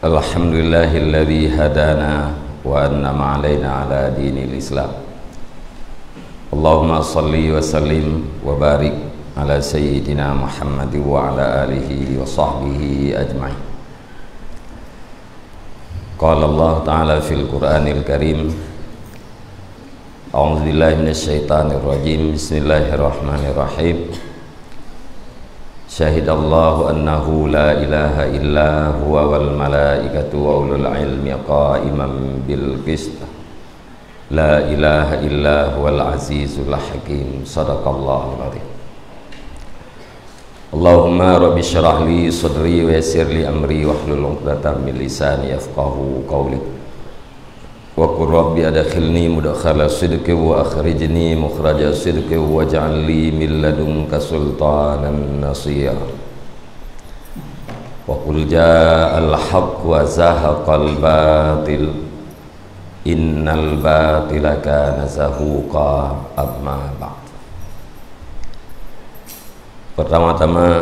Alhamdulillahilladzi hadana wa annama alaina ala dinil Islam. Allahumma salli wa sallim wa barik ala sayyidina Muhammad wa ala alihi wa sahbihi ajma'in. Qala Allah ta'ala fil Qur'anil Karim. A'udzu billahi minasy syaithanir rajim. Bismillahirrahmanirrahim. Syahidallahu annahu la ilaha illa huwa wal malaikatu wa ulul ilmi qa'iman bil qist. La ilaha illa huwal azizul hakim. Shadaqallahul azim. Allahumma rabbi syrah li sadri wa yassir li amri wahlul 'uqdatam min lisani yafqahu qawli. Wa qur rabbi adkhilni mudkhala sidqi wa akhrijni mukhraja sidqi waj'al li min ladunka sultanan nasira. Wa qul ja'al haqq wa zahaqal batil innal batila kana zahuqa. Amma ba'd. Pertama-tama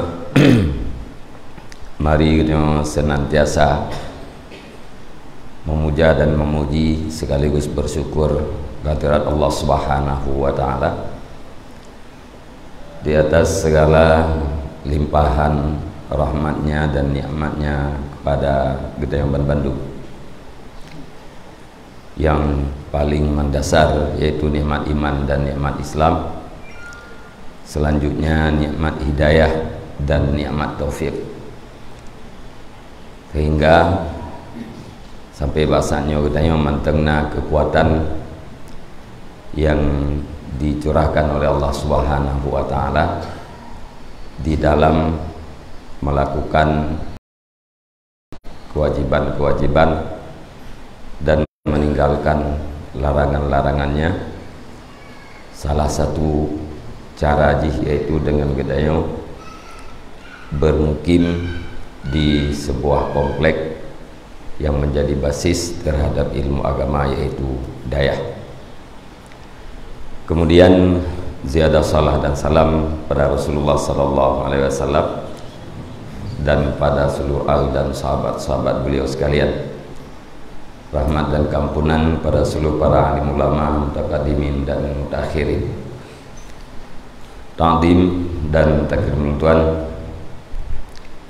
mari kita senantiasa memuja dan memuji sekaligus bersyukur kehadirat Allah Subhanahu wa Ta'ala di atas segala limpahan rahmatnya dan nikmatnya kepada kita yang Bandung. Yang paling mendasar yaitu nikmat iman dan nikmat Islam, selanjutnya nikmat hidayah dan nikmat taufik, sehingga sampai bahasanya kita memantengna kekuatan yang dicurahkan oleh Allah Subhanahu wa Ta'ala di dalam melakukan kewajiban-kewajiban dan meninggalkan larangan-larangannya. Salah satu cara yaitu dengan kita bermukim di sebuah komplek yang menjadi basis terhadap ilmu agama, yaitu dayah. Kemudian ziyadah salah dan salam pada Rasulullah SAW dan pada seluruh ahli dan sahabat-sahabat beliau sekalian. Rahmat dan kampunan pada seluruh para alim ulama, mutaqaddimin dan mutakhirin. Ta'zim dan takrim Tuhan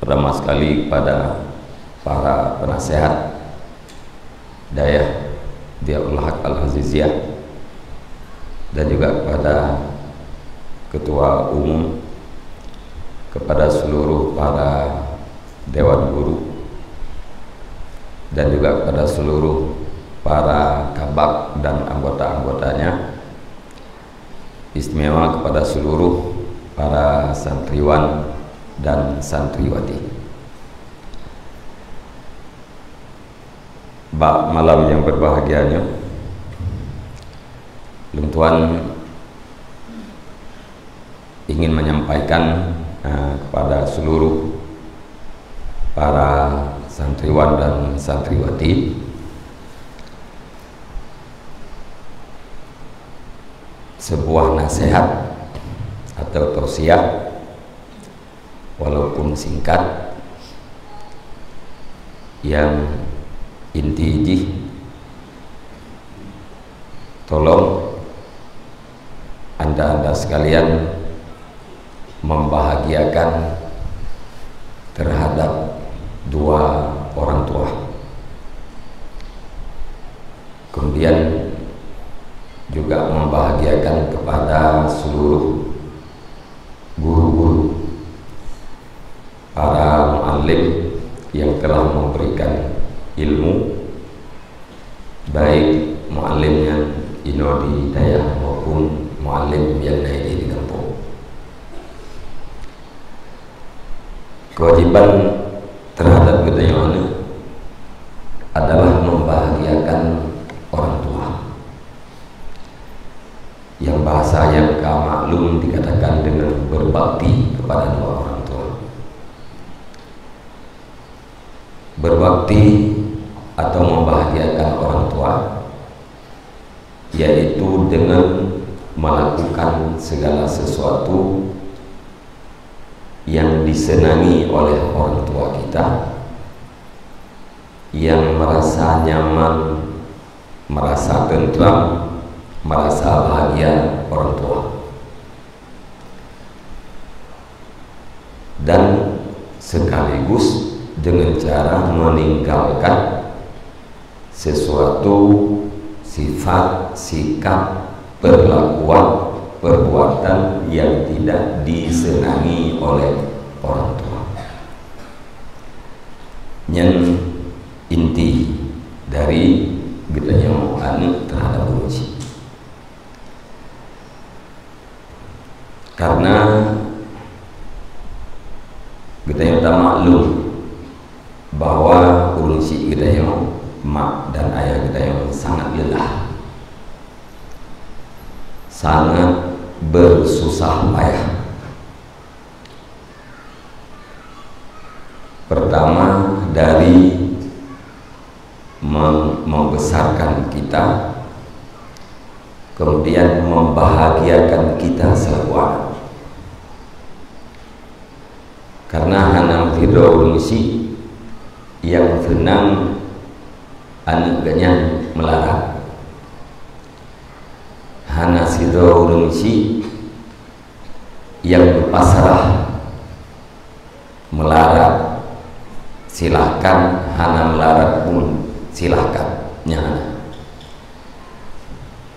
pertama sekali pada para penasehat dayah Diyaul Haq Al-Aziziyah dan juga kepada ketua umum, kepada seluruh para dewan guru dan juga kepada seluruh para kabak dan anggota-anggotanya, istimewa kepada seluruh para santriwan dan santriwati. Malam yang berbahagianya, Tuan ingin menyampaikan kepada seluruh para santriwan dan santriwati sebuah nasihat atau tausiah, walaupun singkat, yang inti tolong anda sekalian membahagiakan terhadap dua orang tua, kemudian juga membahagiakan kepada seluruh guru-guru, para muallim yang telah memberikan ilmu, baik muallimnya ino di dayah maupun muallim yang di kampung. Kewajiban terhadap kita yang adalah membahagiakan orang tua, yang bahasa yang maklum dikatakan dengan berbakti kepada dua orang tua. Berbakti atau membahagiakan orang tua yaitu dengan melakukan segala sesuatu yang disenangi oleh orang tua kita yang merasa nyaman, merasa tentram, merasa bahagia orang tua, dan sekaligus dengan cara meninggalkan sesuatu sifat, sikap, perlakuan, perbuatan yang tidak disenangi oleh orang tua. Yang inti dari gedanya anak terhadap uji, karena gedanya tak maklum bahwa urusi gedanya mak dan ayah gedanya sangat lelah, sangat bersusah payah. Pertama dari membesarkan kita, kemudian membahagiakan kita selaku anak. Karena hanam tidak urusi yang senang anaknya melarang, hana sido urusi yang pasrah melarang. Silahkan, hana melarat pun silahkan nyana.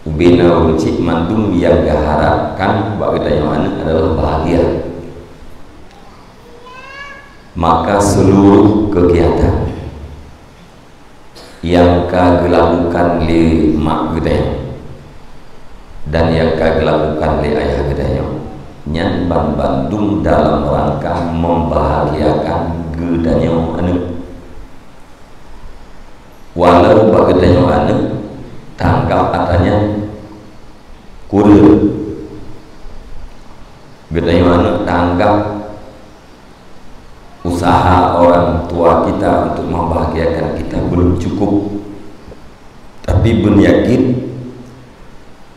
Ubina uncik mandum yang diharapkan bagi dayana adalah bahagia. Maka seluruh kegiatan yang kau lakukan li mak gedanya dan yang kau lakukan li ayah gedanya nyan bandung dalam rangka membahagiakan gedanya anak. Walau bagedanya anak tangkap katanya kurir, gedanya anak tanggap usaha orang tua kita untuk membahagiakan kita belum cukup, tapi beryakin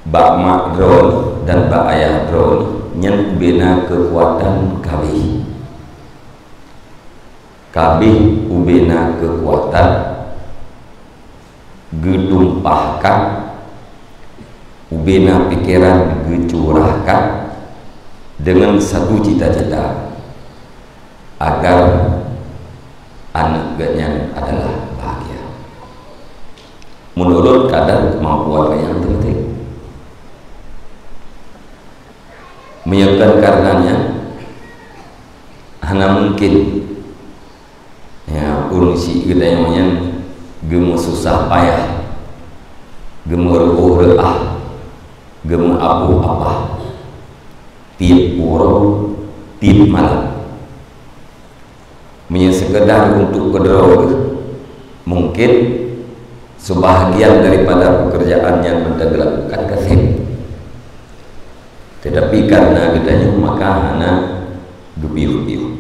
bak mak drone dan bak ayah drone nyen bina kekuatan kabih ubena kekuatan gedumpahkan, ubena pikiran gecurahkan dengan satu cita-cita agar anak ganya adalah bahagia menurut kadar kemampuan yang penting. Menyebabkan karenanya hanya mungkin ya urusi gedanya gemu susah payah, gemu ruh reah, gemu abu apa, tiap puro, tiap malam. Menyang sekedar untuk kedua mungkin sebahagian daripada pekerjaan yang mendak dilakukan kasih, tetapi karena gedanya maka hana gebiu-biu.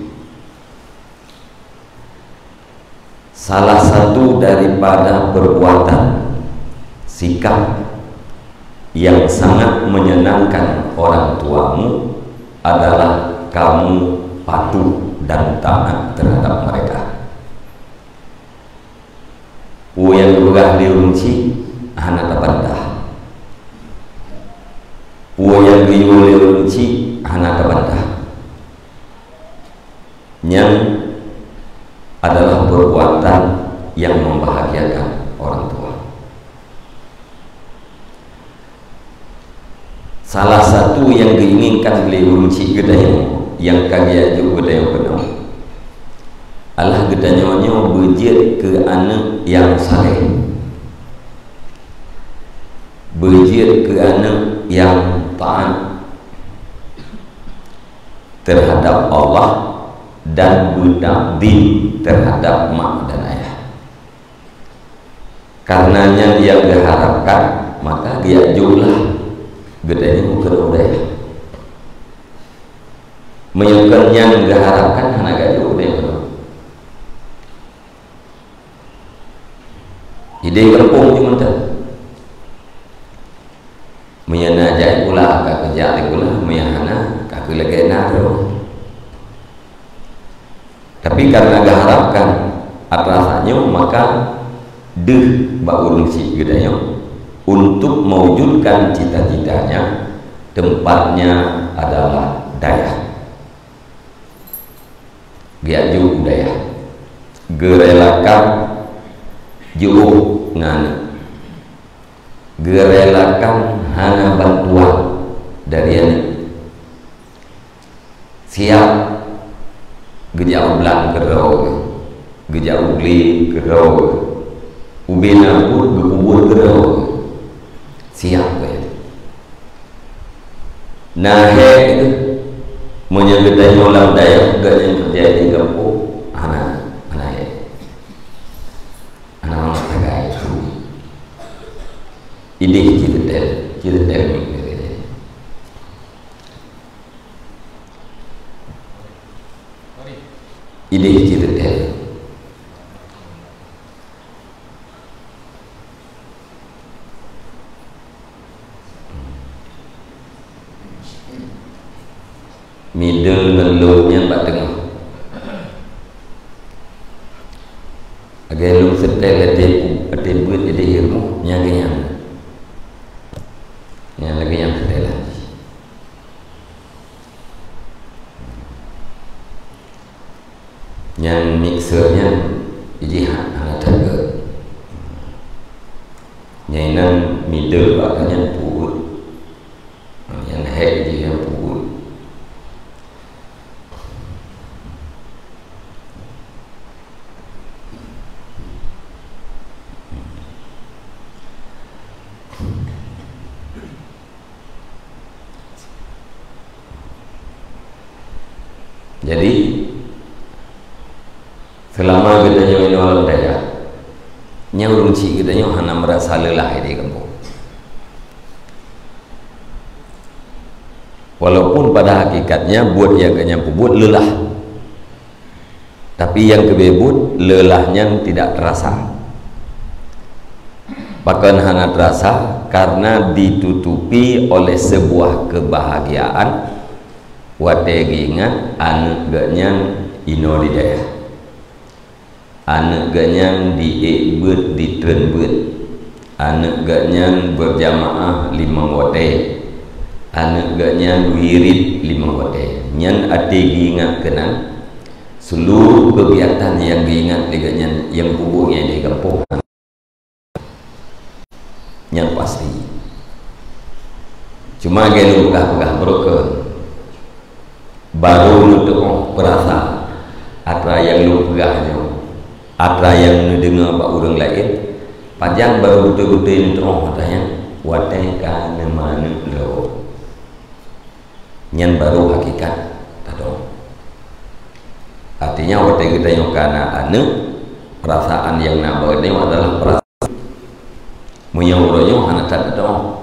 Salah satu daripada perbuatan sikap yang sangat menyenangkan orang tuamu adalah kamu patuh dan taat terhadap mereka. Yang bergah diunci anak tabandah, yang diunci anak tabandah, yang adalah perbuatan yang membahagiakan orang tua. Salah satu yang diinginkan beliau urusi gedanya yang kagak juga gedanya penuh adalah gedanya berjir ke anak yang saleh, berjir ke anak yang taat terhadap Allah dan berbakti terhadap mak dan ayah. Karenanya yang diharapkan maka dia jumlah gedanya bukan udaya. Menyukan yang diharapkan anak gajah udaya betul. Ide berpung cuma tak. Menyenajai pula kak kerja pula menyahana kak kelegena tu. Tapi karena diharapkan atas tempatnya, maka deh bak urung si gedanya untuk mewujudkan cita-citanya, tempatnya adalah daya. Giaju daya gerelakan jauh ngana, gerelakan hana bantuan dari ini, siap gejauh belang gerau, gejauh geli gerau, ubena pun gekubur gerau, siap ya. Nah itu menyebutkan ulang daya gak yang terjadi di kampung anak itu ide cerita ide cerita middle ngeluhnya pak tengah agak lu setel ade buat ade ilmu nyaganya yang lagi yang setel lagi yang mixernya jadi anak jaga nyainan middle pakanya pukul yang head jadi yang pukul. Jadi selama kita nyawa alam daya nyawa runci kita nyawa hana merasa lelah di kampung, walaupun pada hakikatnya buat yang kenyampu buat lelah, tapi yang kebebut lelahnya tidak terasa, bahkan hanya terasa karena ditutupi oleh sebuah kebahagiaan. Wategingan anak ganyang ino di daya, anak ganyang diikbut di trenbut, anak ganyang berjamaah 5 wate, anak ganyang wirid 5 wate. Nyan ategingan kenan seluruh kegiatan yang diingat di ganyang yang hubungnya di kampung yang pasti. Cuma gaya pegah-pegah broken baru untuk perasa atra yang lu pegahnya, atra yang mendengar pak orang lain panjang baru betul-betul ini terong katanya watai kana mana lo nyan baru hakikat tado. Artinya watai kita yang kana ane perasaan yang nabah ini adalah perasaan menyauronya anak tak tado,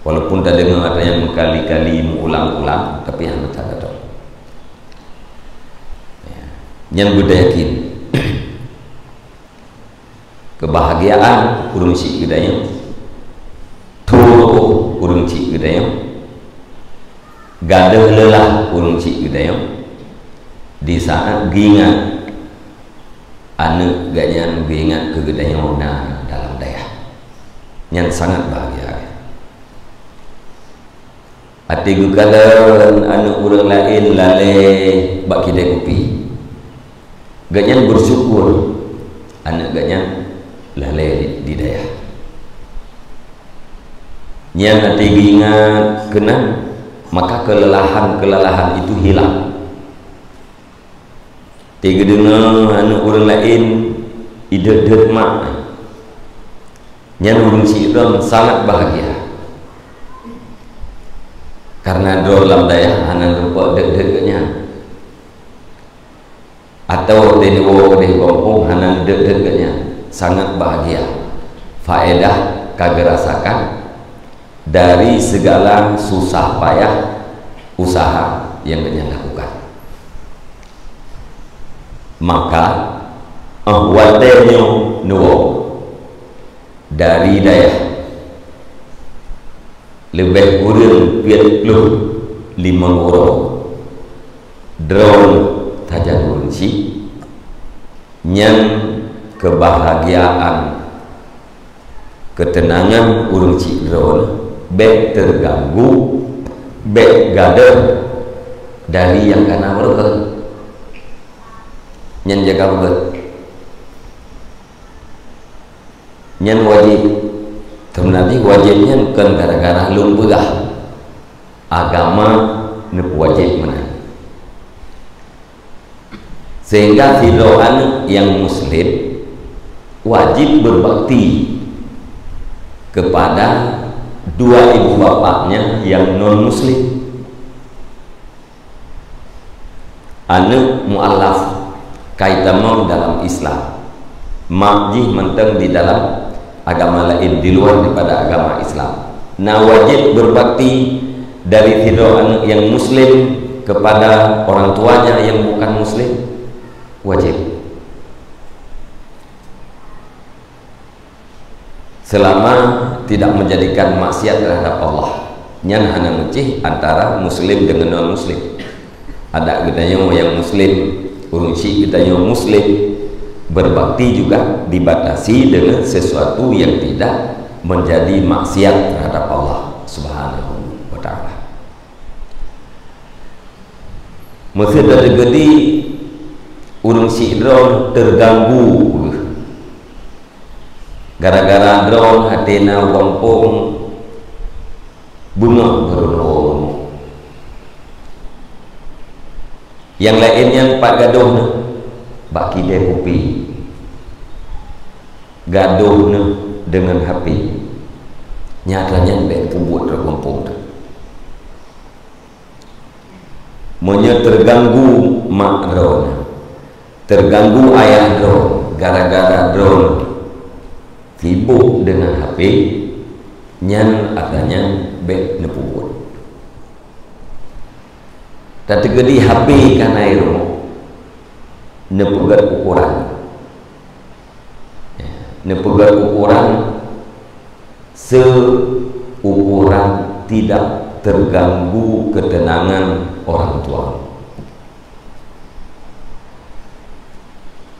walaupun tak dengar ada yang berkali-kali mengulang-ulang tapi anak tak tado. Yang berdayakin kebahagiaan urung cik gedanya, turu urung cik gedanya, gadah lelah urung cik gedanya, di saat gingat anak ganyan gingat ke gedanya na dalam daya yang sangat bahagia. Hati gukalan anak urang lain lalai bak kedai kopi, ganyan bersyukur anak ganyan lalai di daya. Yang nanti ingat kenal maka kelelahan itu hilang. Tiga dengar anak orang lain idet mak, yang urung si Iram sangat bahagia karena dalam daya anak lupa dek-deknya. Atau di kampung hanan dek-deknya sangat bahagia, faedah kagak rasakan dari segala susah payah usaha yang dia lakukan. Maka watenyo nuwo dari daya lebih kurang 25 orang drone tajan kunci yang kebahagiaan, ketenangan urang cidron bek terganggu, bek gader dari yang kana berke nyen jaga beget nyen wajib nanti wajibnya bukan gara-gara lung begah agama nuk wajib mana, sehingga hidoan yang muslim wajib berbakti kepada dua ibu bapaknya yang non muslim, anu mu'allaf kaitamong dalam Islam, makjih menteng di dalam agama lain di luar daripada agama Islam. Nah, wajib berbakti dari hidoan yang muslim kepada orang tuanya yang bukan muslim, wajib selama tidak menjadikan maksiat terhadap Allah. Nyan hana mecih antara muslim dengan non muslim. Ada gedanya yang muslim urung si gedanya muslim, berbakti juga dibatasi dengan sesuatu yang tidak menjadi maksiat terhadap Allah Subhanahu wa ta'ala. Mesti dari gede urung si drone terganggu gara-gara drone hatena wampung bunga berulung. Yang lainnya pak gaduh baki dia kopi gaduh dengan HP nyatanya ben pubut terkumpul monya terganggu mak drone, terganggu ayah drone gara-gara drone sibuk dengan HP nyan adanya ben nepubut tapi gede HP kan air nepegat ukuran nepegat ukuran seukuran tidak terganggu ketenangan orang tua.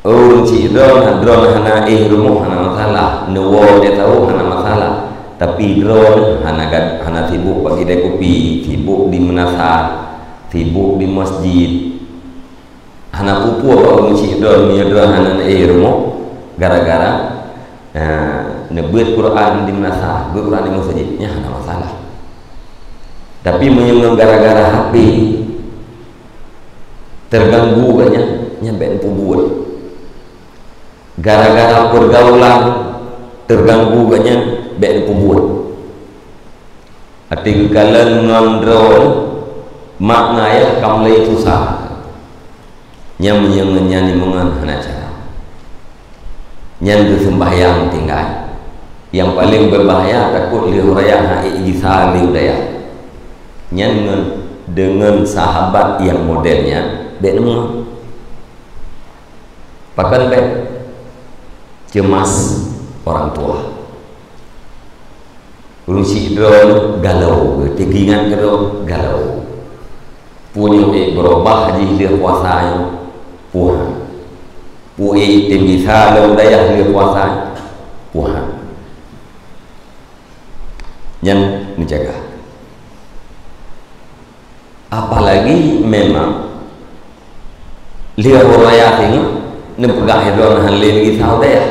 Oh cidron drone hana rumah hana masalah, nuwo dia tahu hana masalah, tapi drone hana sibuk bagi dia kopi, sibuk di menasa, sibuk di masjid, hana pupu apa cidron hana rumah gara-gara nebut Quran di menasa, Quran di masjidnya hana masalah. Tapi menyenggang gara-gara HP terganggu banyak nyampe pubut. Gara-gara pergaulan terganggu banyak ben pubut. Arti kalian ngandrol makna ya kamlai susah. Nyam nyanyi mengan hana cara. Nyan sembahyang tinggal. Yang paling berbahaya takut lihuraya hai ijisa liudaya. Nyan dengan sahabat yang modelnya ben pakan ben cemas orang tua urusi drone galau tegingan galau punya berubah di dia kuasa puhan puai tinggi salam daya dia kuasa puhan yang menjaga. Apalagi memang lihat raya ini nempegah hidron halin kita udah ya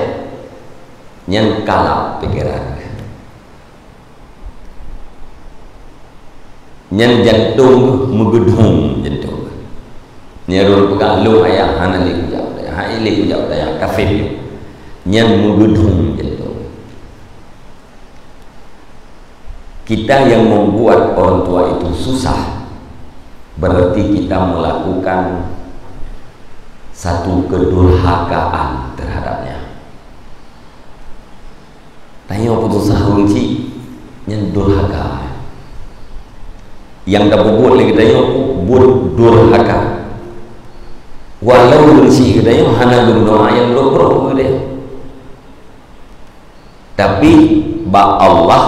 yang kalap pikiran yang jantung megedung jantung nyarul pegang lu ayah hana li kujau daya hai li kujau daya kafir yang megedung jantung. Kita yang membuat orang tua itu susah berarti kita melakukan satu kedurhakaan terhadapnya. Tanya putus sahunci yang durhaka. Yang tak buat lagi tanya buat durhaka. Walau bersih kita yang hana berdoa yang berdoa dia. Tapi ba Allah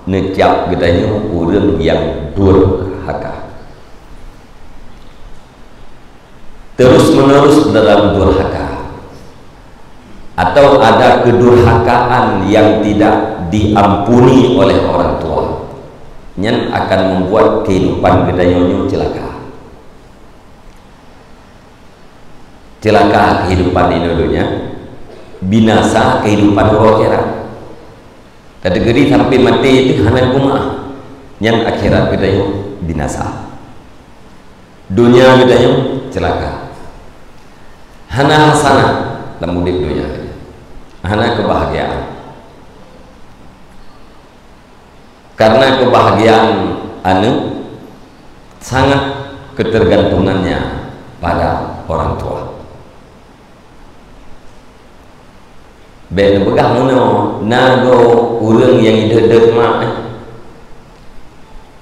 necap kita yang orang yang durhaka. Terus menerus dalam durhaka. atau ada kedurhakaan yang tidak diampuni oleh orang tua, yang akan membuat kehidupan gedanyonyo celaka kehidupan ini dulunya, binasa kehidupan akhirat. Kategori sampai mati itu hana kumah, yang akhirat gedayo binasa, dunia gedayo celaka. Hana hasanah dalam mudik dunia, hana kebahagiaan. Karena kebahagiaan anu sangat ketergantungannya pada orang tua. Ben begah mono nago urang yang hidup mak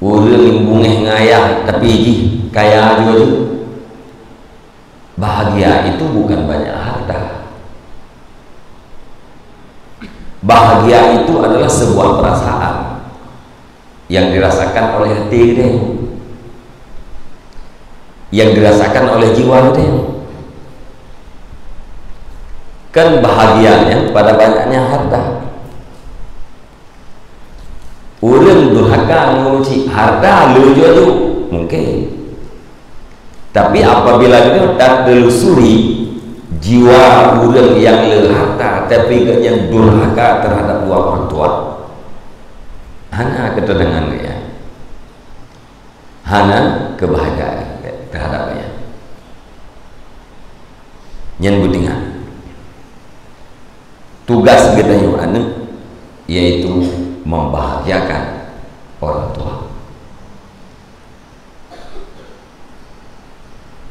urang yang bungeh ngayah tapi kaya juga. Bahagia itu bukan banyak harta. Bahagia itu adalah sebuah perasaan yang dirasakan oleh hati kita, yang dirasakan oleh jiwa kita. Kan bahagianya pada banyaknya harta. Urang durhaka menguci harta luju mungkin, tapi apabila kita tak telusuri jiwa urang yang harta tapi yang durhaka terhadap dua orang tua, hana ketenangan dia, hana kebahagiaan terhadapnya. Yang pentingan tugas kita yang anu yaitu membahagiakan orang tua.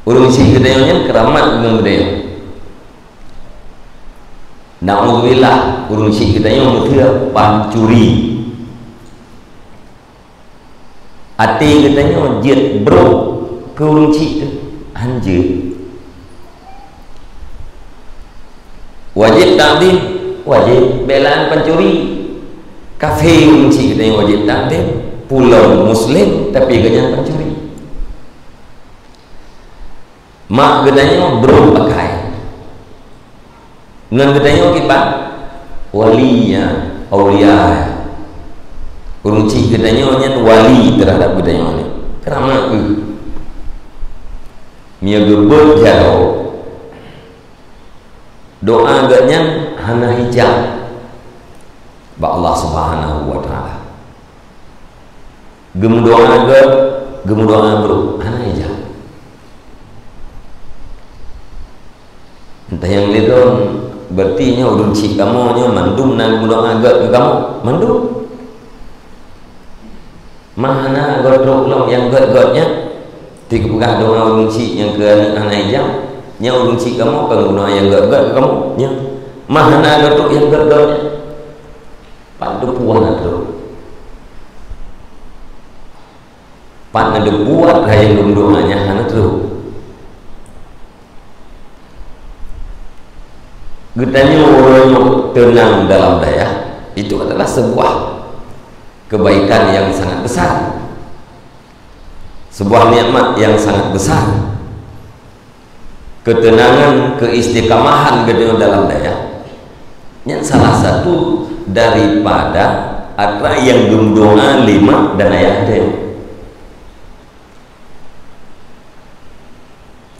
Urung si kita yang keramat dengan budaya. Na'udzubillah urung si kita yang mutia pancuri. Hati kita yang jet bro ke urung si anjir. Wajib takdim, wajib belaan pencuri. Kafe kunci kita yang wajib takdim, pulau muslim tapi ganyan pencuri. Mak gedanya bro pakai, ngan gedanya kipak walinya, aulia. Kunci gedanya nyan wali terhadap gedanya ni. Kerana mia gebut jauh. Doa agaknya hana hijab ba Allah Subhanahu wa taala. Gem doa agak, gem doa bro, hana hijab. Entah yang itu berarti nya udun cik kamu nya mandum nang doa agak ke kamu, mandum. Mana godrok long yang god-godnya tiga pegah doa udun cik yang ke hana hijab. Nya urung cik kamu pengguna yang gak kamu nya mana gatuk yang gak-gaknya pandu puan itu pandu buat gaya gundungannya hana tu gedanya orang tenang dalam daya itu adalah sebuah kebaikan yang sangat besar, sebuah nikmat yang sangat besar. Ketenangan, keistiqamahan gedenya dalam daya yang salah satu daripada atra yang gumdonga lima dan ayah dia.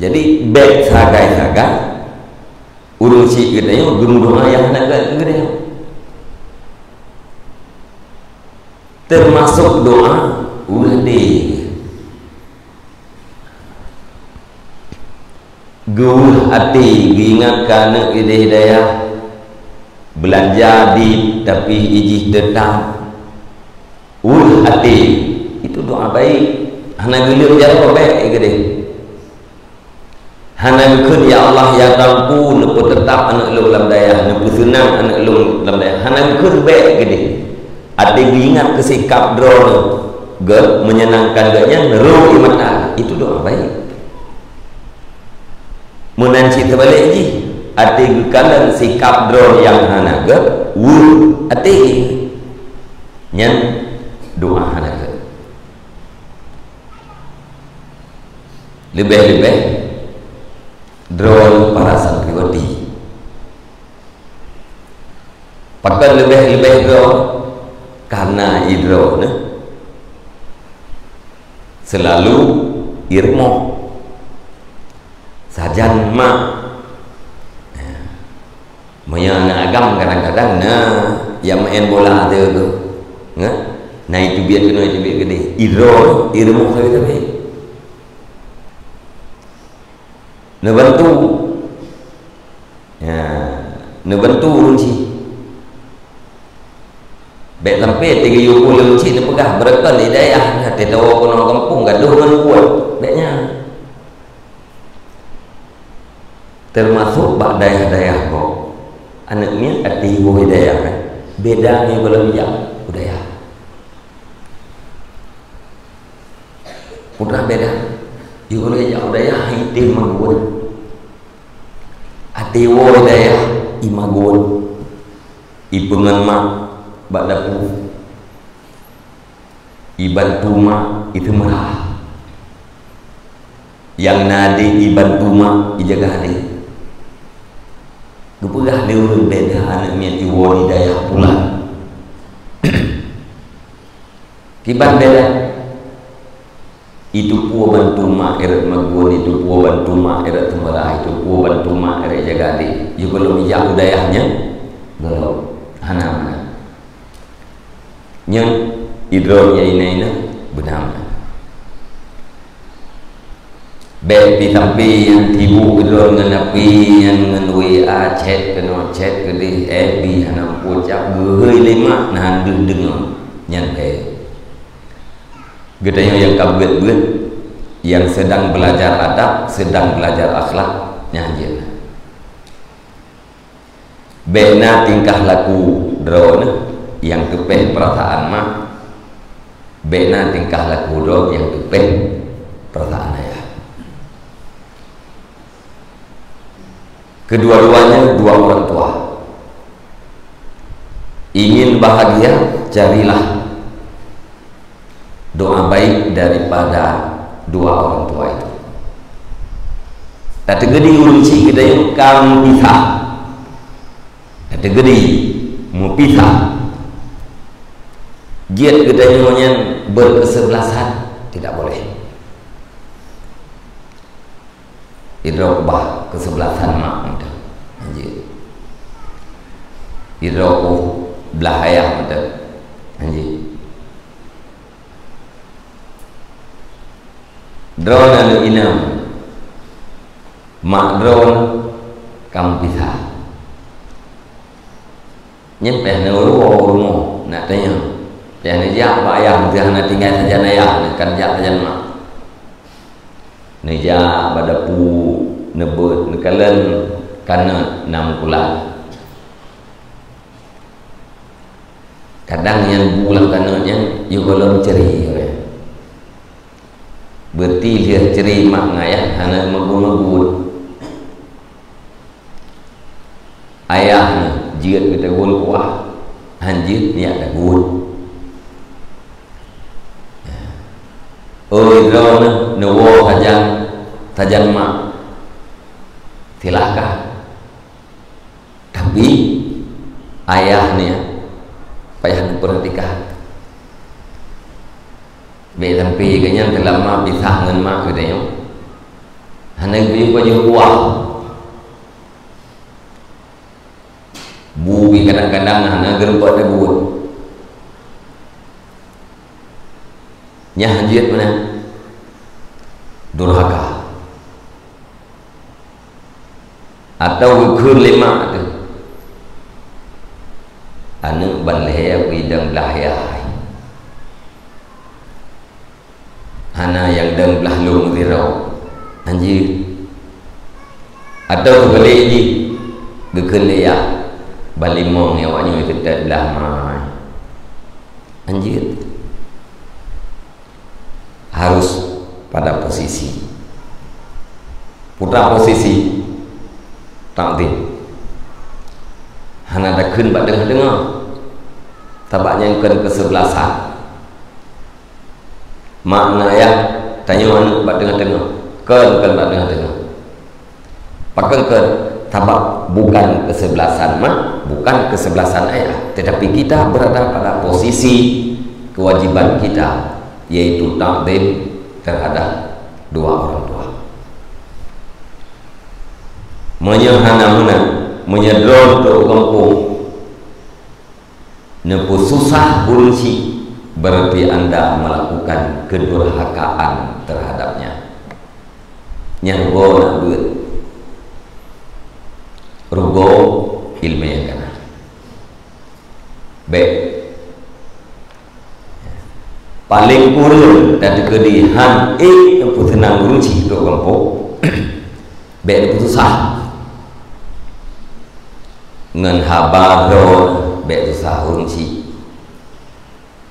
Jadi baik sagai-sagai urung si gedenya gumdonga yang nak gedenya, termasuk doa uladi geuh hati diingatkan ide hidayah belanja di tapi ijih tetap hati itu doa baik. Hana geuleuh jaro baik gede, hana geun ya Allah ya Rabbu nepu tetap anak lu dalam daya, nepu senang anak lu dalam daya, hana geun baik gede. Ade diingat ke sikap drone ge menyenangkan gaknya neru iman itu doa baik. Menanci terbalik ji ati kalan sikap drone yang hana ge wul ati nyan doa hana ge lebih-lebih drone para santriwati pakai lebih-lebih idro karena idro selalu irmo sajan mak maya nak agam kadang-kadang yang main bola ada tu nah itu biar kena itu biar gede idro irmo saya tapi bantu bantu runci baik sampai 30 runci ni pegah berkali hidayah hati tahu kono kampung gaduh dengan kuat baiknya termasuk bak dayah-dayah kok anaknya hati hidayah kan beda ni kalau bijak budaya pernah beda you kalau bijak budaya hati magun hati hidayah imagun ipengan mak bak dapu ibantu mak itu merah yang nadi ibantu mak ijaga hadi gepegah dia urun beda anak mian iwo hidayah pula kiban beda itu puo bantu mak eret magun itu puo bantu mak eret temerah itu puo bantu mak eret jaga hadi you kalau bijak budayahnya belum hana yang idronya ini benar baik sampai yang tibu idro dengan api yang dengan WA chat kena chat ke di FB hana pocak gehoi lima nahan dengar yang baik gedanya yang kabut-kabut yang sedang belajar adab sedang belajar akhlak nyanyi bena tingkah laku drone yang tepeh perasaan mak bena tingkah laku drone yang tepeh perasaan ayah kedua-duanya dua orang tua ingin bahagia carilah doa baik daripada dua orang tua itu tak tergedi urunci kita yang kamu pisah tak tergedi mau pisah giat kita yang berkesebelasan tidak boleh idrokbah kesebelasan mak muda anjir idroku belah ayah muda anjir drone anu inam mak drone kamu pisah nyempeh nuru nak tanya jangan ajak pak ayah mesti hana tinggal saja ayah kan ajak saja mak neja pada pu nebut nekalan kana 6 bulan kadang yang bulan kananya you belum ceri berarti dia ceri mak ngayah hana magun-magun ayah jiat kita gun kuah hanjit niat dah gun oi drone newo tajan mak silahkan tapi ayahnya payah perhatikan be sampai kanya lama pisah dengan mak kita yo hanya baju kuah bui kadang-kadang hanya gerempat debut nya hanjit mana durhaka atau ukur lima tu anu balaya bidang belahya hana yang dang belah lung dirau anjir atau boleh ji gekelaya balimong yang awaknya kita belah mai anjir harus pada posisi putra posisi takdim hana dah kun bak dengar tabaknya kun kesebelasan makna ya tanya anu bak dengar kun bak dengar pakai kun tabak bukan kesebelasan mah, bukan kesebelasan ayah, tetapi kita berada pada posisi kewajiban kita, yaitu takdim terhadap dua orang tua. Menyehana-hana, menyedron ke kampung, nepu susah urunsi, berarti Anda melakukan kedurhakaan terhadapnya. Nyargo nak duit, rugo ilmu yang kena. Baik, paling kurun dan kedihan nepu tenang urunsi ke kampung, baik nepu susah. Ngan habaron baik susah urunsi,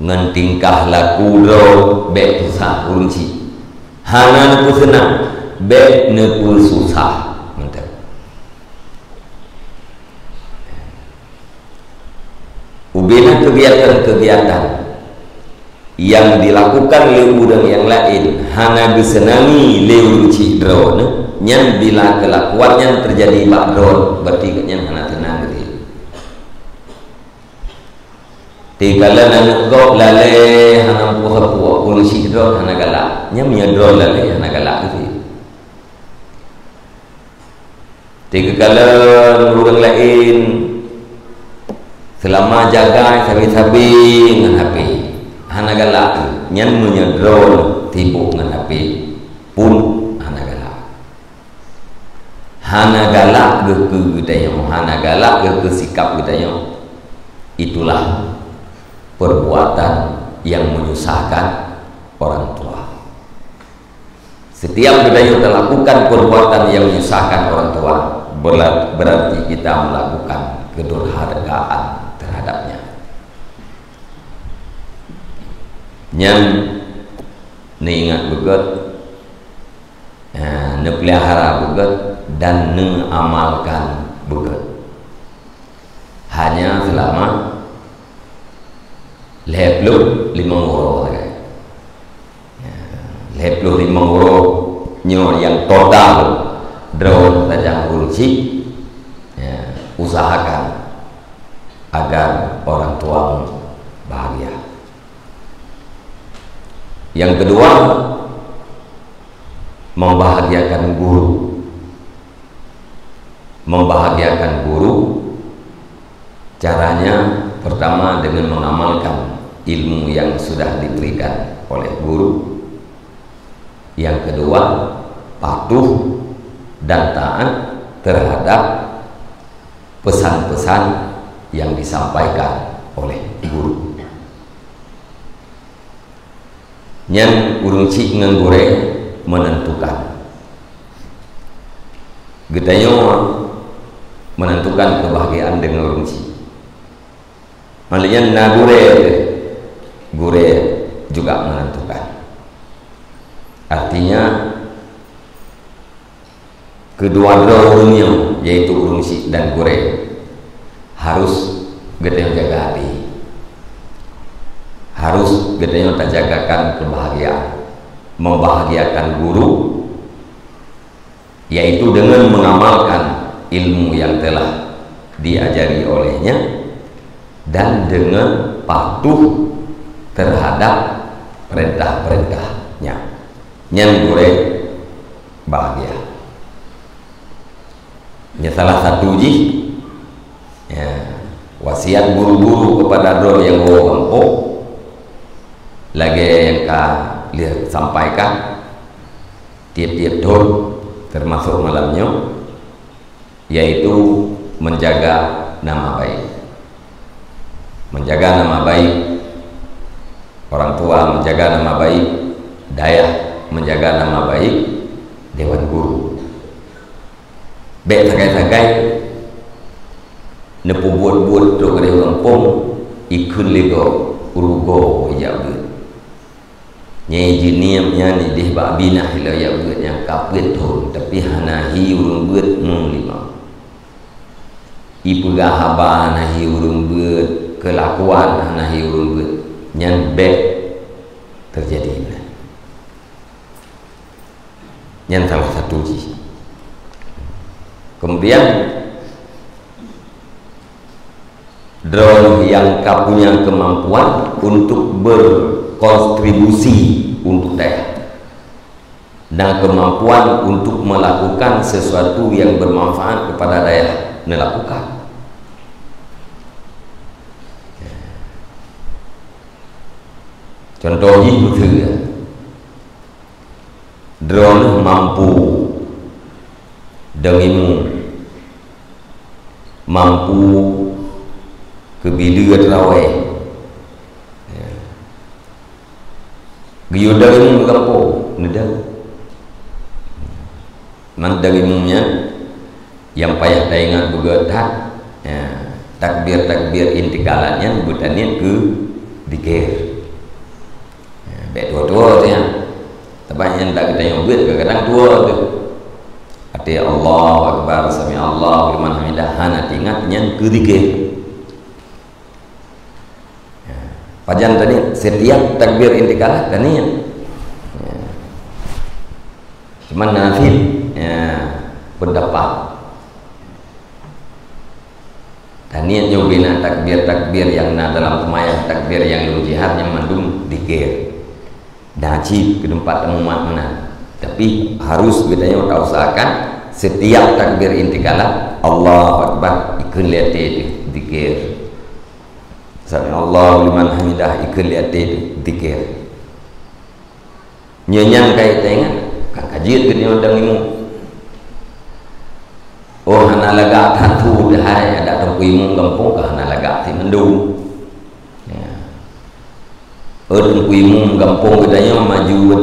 ngan tingkah laku ro baik susah urunsi, hana nepu senang baik nepu susah mentah. Ubina kegiatan-kegiatan yang dilakukan oleh orang yang lain hana disenangi leuci drone, nyan bila kelakuannya terjadi bak drone berarti nyan hana tenang gitu. Tikala nak gok lale hana puha-puha polisi drone hana galak, nya punya drone lale hana galak gitu. Tikala orang lain selama jaga sabi-sabi dengan HP hana galak, nyan punya drone tipu dengan HP pun hana galak. Hana galak ke kita yang hana galak ke sikap kita yang itulah perbuatan yang menyusahkan orang tua. Setiap kita yang melakukan perbuatan yang menyusahkan orang tua berarti kita melakukan kedurhakaan terhadapnya. Yang ingat begot, nepelihara begot dan mengamalkan begot. Hanya selama 55 euro saja. 55 euro nyo yang total drone tajam urunsi, usahakan agar orang tuamu bahagia. Yang kedua, membahagiakan guru. Membahagiakan guru caranya pertama dengan mengamalkan ilmu yang sudah diberikan oleh guru. Yang kedua, patuh dan taat terhadap pesan-pesan yang disampaikan oleh guru. Nyan urung cik ngan gure menentukan, getanya menentukan kebahagiaan dengan urung cik. Malian na gure juga menentukan. Artinya kedua dua-duanya yaitu urungsi dan gure harus gedenya jaga hati, harus gedenya tak jagakan kebahagiaan, membahagiakan guru yaitu dengan mengamalkan ilmu yang telah diajari olehnya dan dengan patuh terhadap perintah-perintahnya. Nyan gure bahagia. Ini salah satu wasiat guru-guru kepada drone yang kampung lagi yang lihat sampaikan tiap-tiap drone termasuk malamnya, yaitu menjaga nama baik. Menjaga nama baik orang tua, menjaga nama baik dayah, menjaga nama baik dewan guru. Baik sakai-sakai nepu buat-buat dok dari kampung ikun lego urugo ya buat nyai jiniamnya ni deh bak binah ila ya buat yang kapit tu tapi hanahi urung buat lima ibu gahaba hanahi urung buat kelakuan hanahi urung buat nyan baik terjadi. Yang salah satu. Kemudian drone yang punya kemampuan untuk berkontribusi untuk daerah dan kemampuan untuk melakukan sesuatu yang bermanfaat kepada daerah, melakukan. Contohnya begitu, drone mampu dengimu, mampu kebila terawih, giyudah ini berkampung, nedang, mandangimnya yang payah daingat begetak, takbir intikalannya butannya ke dikir. Baik tua-tua tu ya, tapi yang tak kita yang buat kadang-kadang tua tu. Arti Allahu Akbar, Sami Allahu liman hamidah, hana ingatnya kedikir. Pajan tadi setiap takbir intikalah tadi cuman nafil pendapat. Tanian nyobina takbir yang dalam semayang, takbir yang lu jihad yang mandum dikir. Najib ke tempat umat mana, tapi harus bedanya kita usahakan setiap takbir intikalah Allahu Akbar ikut lihat dikir, Sami Allahu liman hamidah ikut lihat dikir. Nyanyian kait dengan kajian kena undang ilmu. Oh hana laga tatu dah ada tempat ilmu kampung ke hana laga ti mendung. Orang imum gampung gedanya maju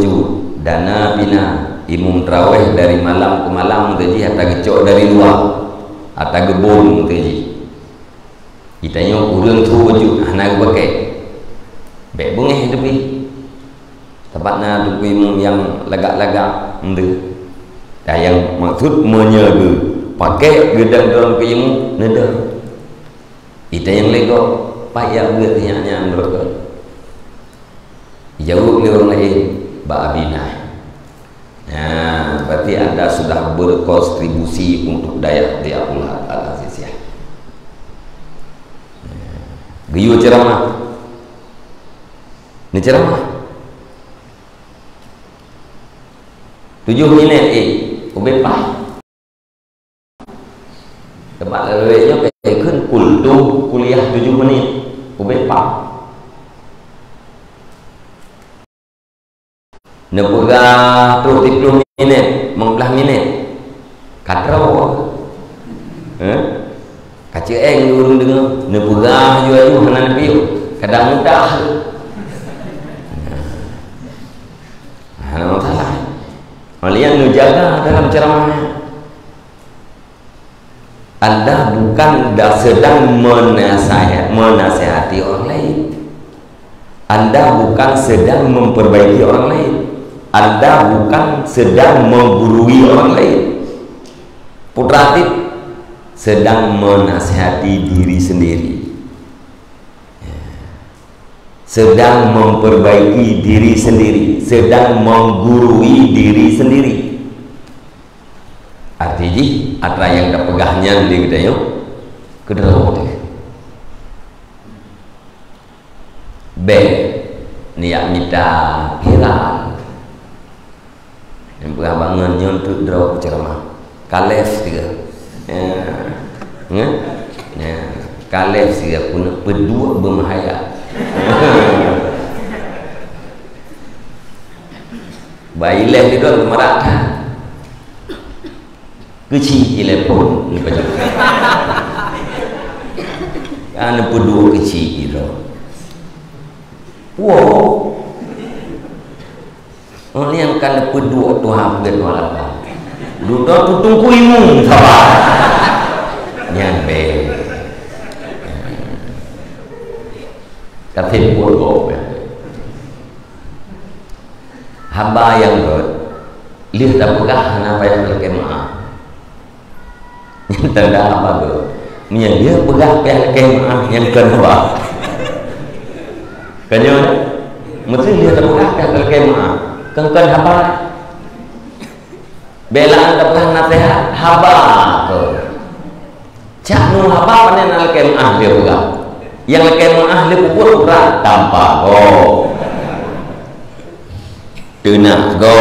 dana bina imum terawih dari malam ke malam tadi atau gecok dari luar atau gebon tadi kitanya urang tu wajud anak pakai baik bungeh tapi tempatnya tu imum yang lagak-lagak dah yang maksud menjaga pakai gedang dalam imum neda kita yang lego payah bertanya mereka jauh dari orang lain ba'abina. Nah, berarti anda sudah berkontribusi untuk daerah di Allah Al-Aziz ya. Giyu ceramah. Ini ceramah 7 minit ubepah. Tempat leleweknya kan kultu kuliah 7 menit ubepah. Nepegah tu 30 minit, 15 minit. Katrau. Kaca urung dengar. Nepegah juga hanan piu. Kadang mudah. Hanan salah. Kalian menjaga dalam ceramahnya. Anda bukan sedang menasihati orang lain. Anda bukan sedang memperbaiki orang lain. Anda bukan sedang menggurui orang lain. Putra Atib sedang menasihati diri sendiri, sedang memperbaiki diri sendiri, sedang menggurui diri sendiri. Artinya atra yang dapegahnya di gedayo kedalam B niat minta viral yang pernah bangun nyontuk draw ceramah kalef tiga kalef tiga pun berdua bermahaya bayi leh di dalam merata kecil telepon ni baca kan berdua kecil itu wow orang yang kan berdua tu hampir wala duduk tu tunggu imum sabar nyampe katin bodoh hamba yang lihat tak pegah apa yang berkemah yang tanda apa tu dia pegah kemah yang kedua kanya mesti lihat tak pegah kemah kengkan haba belaan dapat nasihat haba tu cak nu haba panen al kemah dia juga yang lekai ahli kubur berat tanpa go tenak go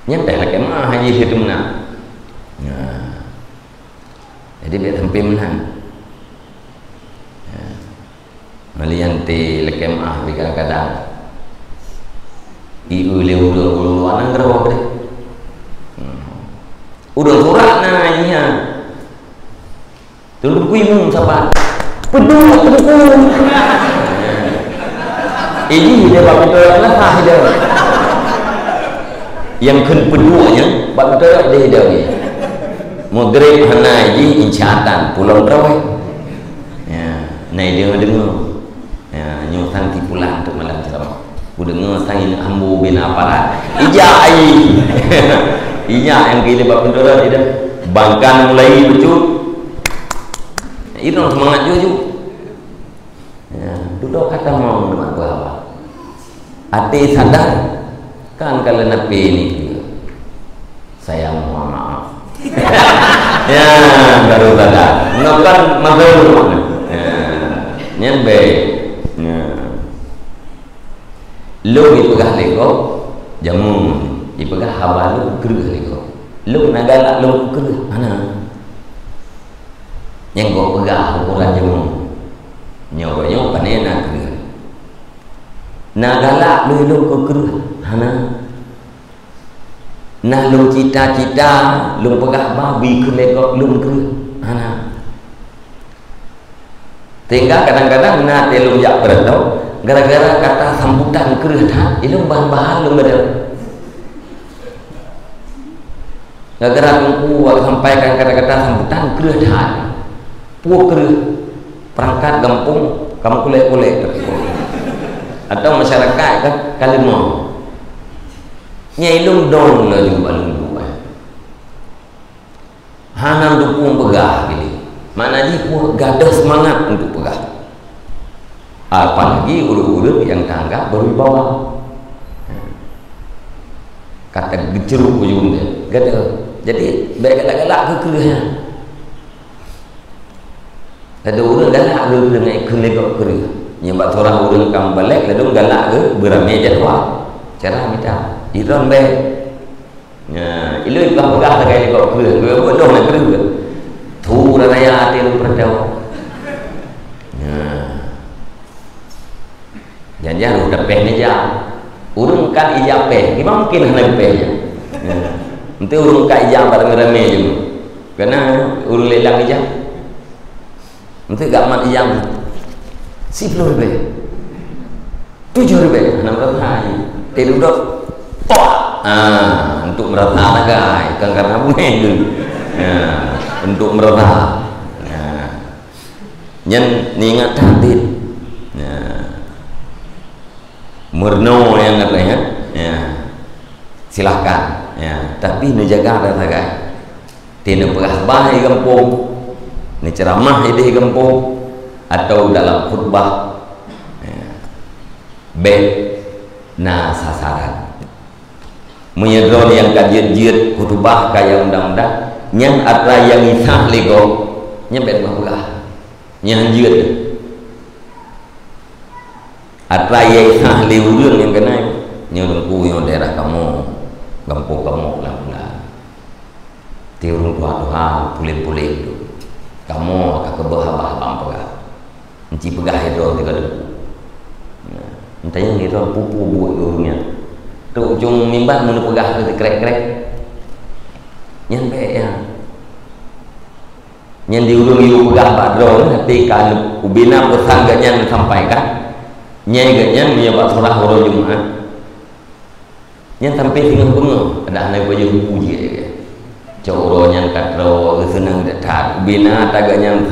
nyantai lekai haji itu menang. Jadi biar sampai menang. Malian ti lekai ahli kadang-kadang iu le udah anang gerawak deh. Udah surat nanya dulu kuimu siapa pedul ini dia bab betul lah dia yang kan peduanya bab betul dia maghrib hana ji insyatan pulang terawih ya nai dia dengar ya nyutan ti pulang untuk malam ceramah udah dengar sain ambu bin aparat ija ai inya yang kita bab betul dia bangkan mulai bercut itu semangat jujur ya, duduk kata mau dengan apa hati sadar kan kalau nabi ini saya mohon maaf ya baru sadar bukan maklum ya nyampe ya lu dipegah lego jamu dipegah haba lu gerah lego lu nagala lu gerah mana yang gua pegang ukuran jemu nyoba panena kerja nagala lu ko kerja hana nah lu cita-cita lu pegang babi kelekok lu kerja hana tinggal kadang-kadang na telu jak bertau gara-gara kata sambutan kerja itu bahan-bahan lu ada gara-gara aku sampaikan kata-kata sambutan kerja puak perangkat kampung kamu kulit-kulit atau masyarakat kan kalian mau nyilung dong lah juga balung hanam dukung pegah gini mana dia puak gadah semangat untuk pegah apalagi ulu-ulu yang tangga baru bawa kata geceruk ujungnya gadah jadi bergalak-galak ke kerja ada orang galak ke dengan ikut legok kerja nyebab seorang orang kamu balik lalu galak ke beramai jadwal cara minta iron baik ya ilu ikut pegah pakai legok kerja gue bodoh nak kerja tu raya hati lu perdau ya jangan udah peh ni jam urung kan ijab peh gimana mungkin nak pehnya nanti urung kan ijab beramai je karena urung lelang ijab nanti gak mat ijam 10 ribu 7 ribu 600 hari tidur dok untuk merata guys kan karena bunyi itu untuk merata nhân ingat hadit murno yang katanya silahkan tapi menjaga rasa guys tidak pernah bahaya kampung ini ceramah di kampung atau dalam khutbah nah sasaran menyedron yang kajian khutbah kayak undang-undang yang ada yang isah lego nyebet bahula yang jiat ada yang isah liurun yang kena nyurungku yang daerah kamu kampung kamu lah tiurung tua pulim-pulim itu kamu akan kebah-bah pegah enci pegah itu tiga debu entahnya ni tu pupu buat urungnya tu ujung mimbar mana pegah tu krek-krek nyampe ya yang diurung iu pegah padron tapi kalau ubina pesan ganyan sampaikan nyai ganyan menyebab surah orang Jumat yang sampai tinggal bunga ada anak baju puji coro yang katro senang dekat bina taganya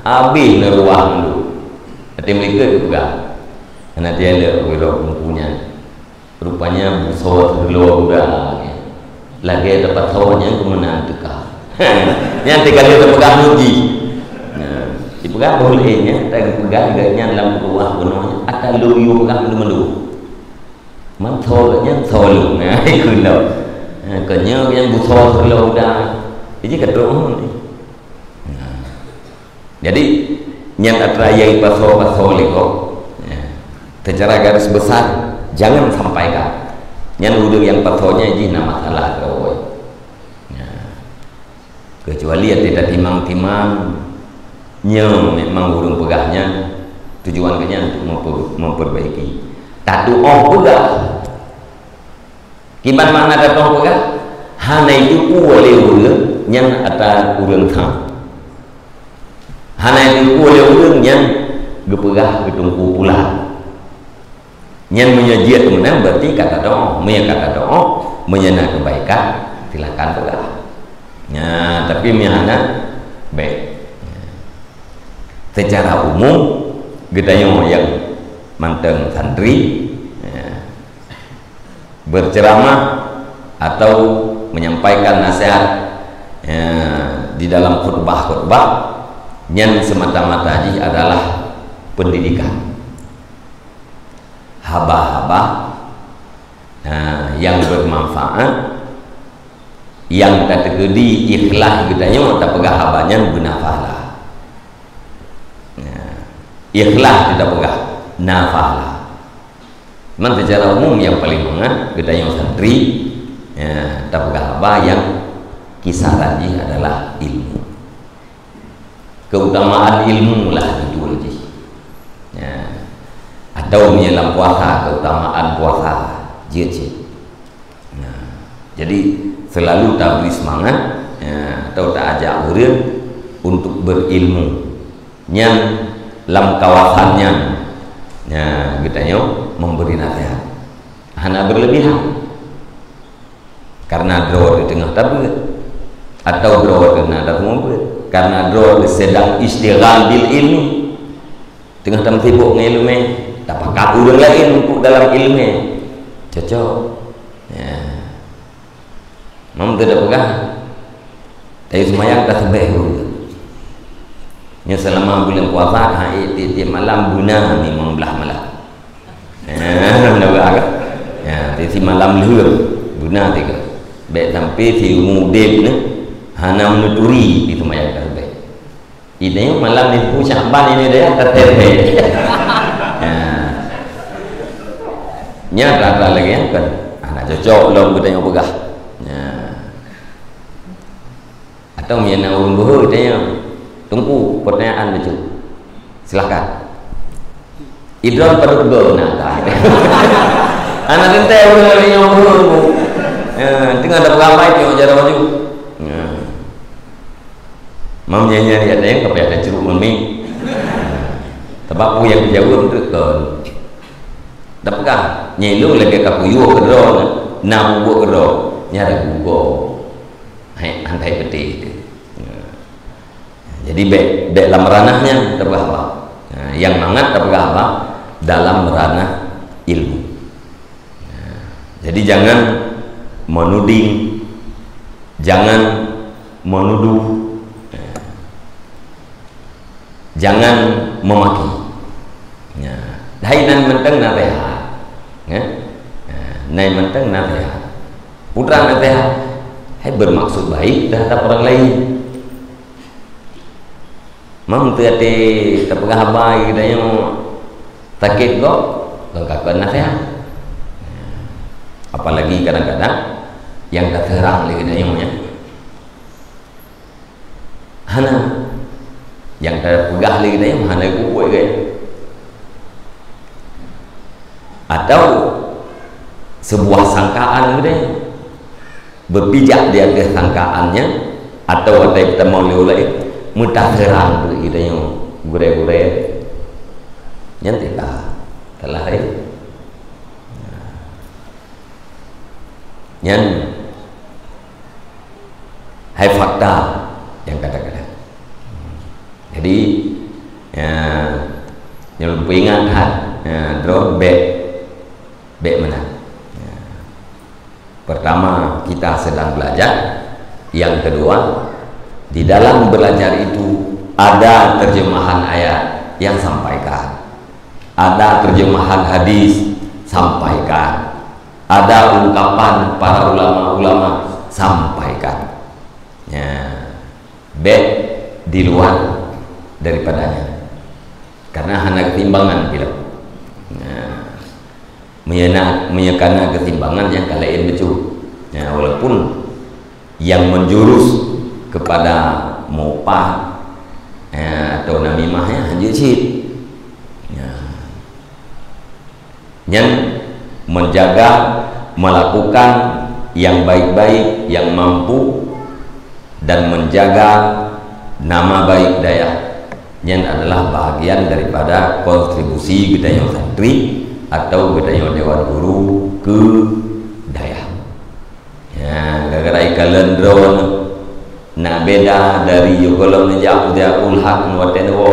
habis neruang dulu tapi mereka juga karena dia ada wiro punya rupanya busor keluar udah lagi dapat sawahnya kemenang tukar yang tiga dia terpegang uji dipegang bolehnya tapi pegang gaknya dalam ruang penuhnya ada luyu pegang dulu mantul solo nah itu loh kenyang yang busor keluar udah ini kedua jadi nyan atrayai paso lego ya. Secara garis besar jangan sampaikan nyan udang yang pasonya ji nama salah ya. Kecuali ya tidak timang-timang memang urung pegahnya tujuannya untuk memperbaiki tatu pegah gimana mana datang pegah hana itu boleh urang nyan ata urang tham hana itu boleh urang nyan gepegah getungku pula nyan menyajiat kemudian berarti kata doa menyana kebaikan silakan pegah ya, tapi mihana baik secara umum gedayo yang manteng santri ya, berceramah atau menyampaikan nasihat ya, di dalam khutbah yang semata-mata adalah pendidikan haba-haba yang bermanfaat yang kategori ikhlas gedayo tak pegah habanya benafalah ikhlas tidak pegah nafalah. Memang secara umum yang paling mengat kita yang santri ya, tak pegah apa yang kisarannya adalah ilmu. Keutamaan ilmu lah dijual ya. Atau menyelam puasa keutamaan puasa jeje. Nah, jadi selalu tak beri semangat ya, atau tak ajak orang untuk berilmu yang dalam kawasannya ya kita memberi nasihat hanya berlebihan karena draw di tengah tablet atau draw di tengah tablet karena draw sedang istighal bil ilmi tengah tam sibuk ngilmu tak pakai urang lain untuk dalam ilmu cocok ya mam tidak pegah tapi semayang tak sebeh selama bulan puasa tiap malam guna memang belah malam ya tiap malam lehur guna tiga baik sampai si mudib ni hana menuturi itu mayat terbaik ini malam ni pun Syaban ini dia terbaik nya rata lagi kan anak cocok belum kita yang pegah atau mian urung buhur dia tunggu pertanyaan lucu silakan idron perut nah anak ente udah yang burung tinggal ada berapa itu cara maju mau nyanyi ada yang kepada ada ceruk memi sebab yang jauh untuk kon dapkah nyilu lagi kapuyu kedro na buat kedro nyara gugo hai antai peti jadi dalam ranahnya terbawa yang mangat terbawa dalam ranah ilmu jadi jangan menuding jangan menuduh jangan memaki dainan menteng nasihat nai menteng nasihat putra nasihat hai bermaksud baik terhadap orang lain mam tiati terpegah baik kita yang sakit kok lengkapkan nasihat apalagi kadang-kadang yang tak terang lagi kita yang hana yang terpegah lagi kita yang hana kuat kayak atau sebuah sangkaan kita berpijak di atas sangkaannya atau ada kita mau lihat mudah terang kita yang gure-gure nyantilah telah nyan hai fakta yang kata-kata jadi yang lebih ingat drone baik mana pertama kita sedang belajar yang kedua di dalam belajar itu ada terjemahan ayat yang sampaikan ada terjemahan hadis sampaikan ada ungkapan para ulama-ulama sampaikan B di luar daripadanya karena hanya ketimbangan bila menyekana ketimbangan yang kalain betul. Walaupun yang menjurus kepada mopah atau namimahnya hanya cid, yang menjaga melakukan yang baik-baik, yang mampu, dan menjaga nama baik daya, yang adalah bahagian daripada kontribusi gedayang santri atau gedayang dewan guru ke daya. Gara-gara kalian drone nak beda dari kalau menjauh dia ulhak nuaten wo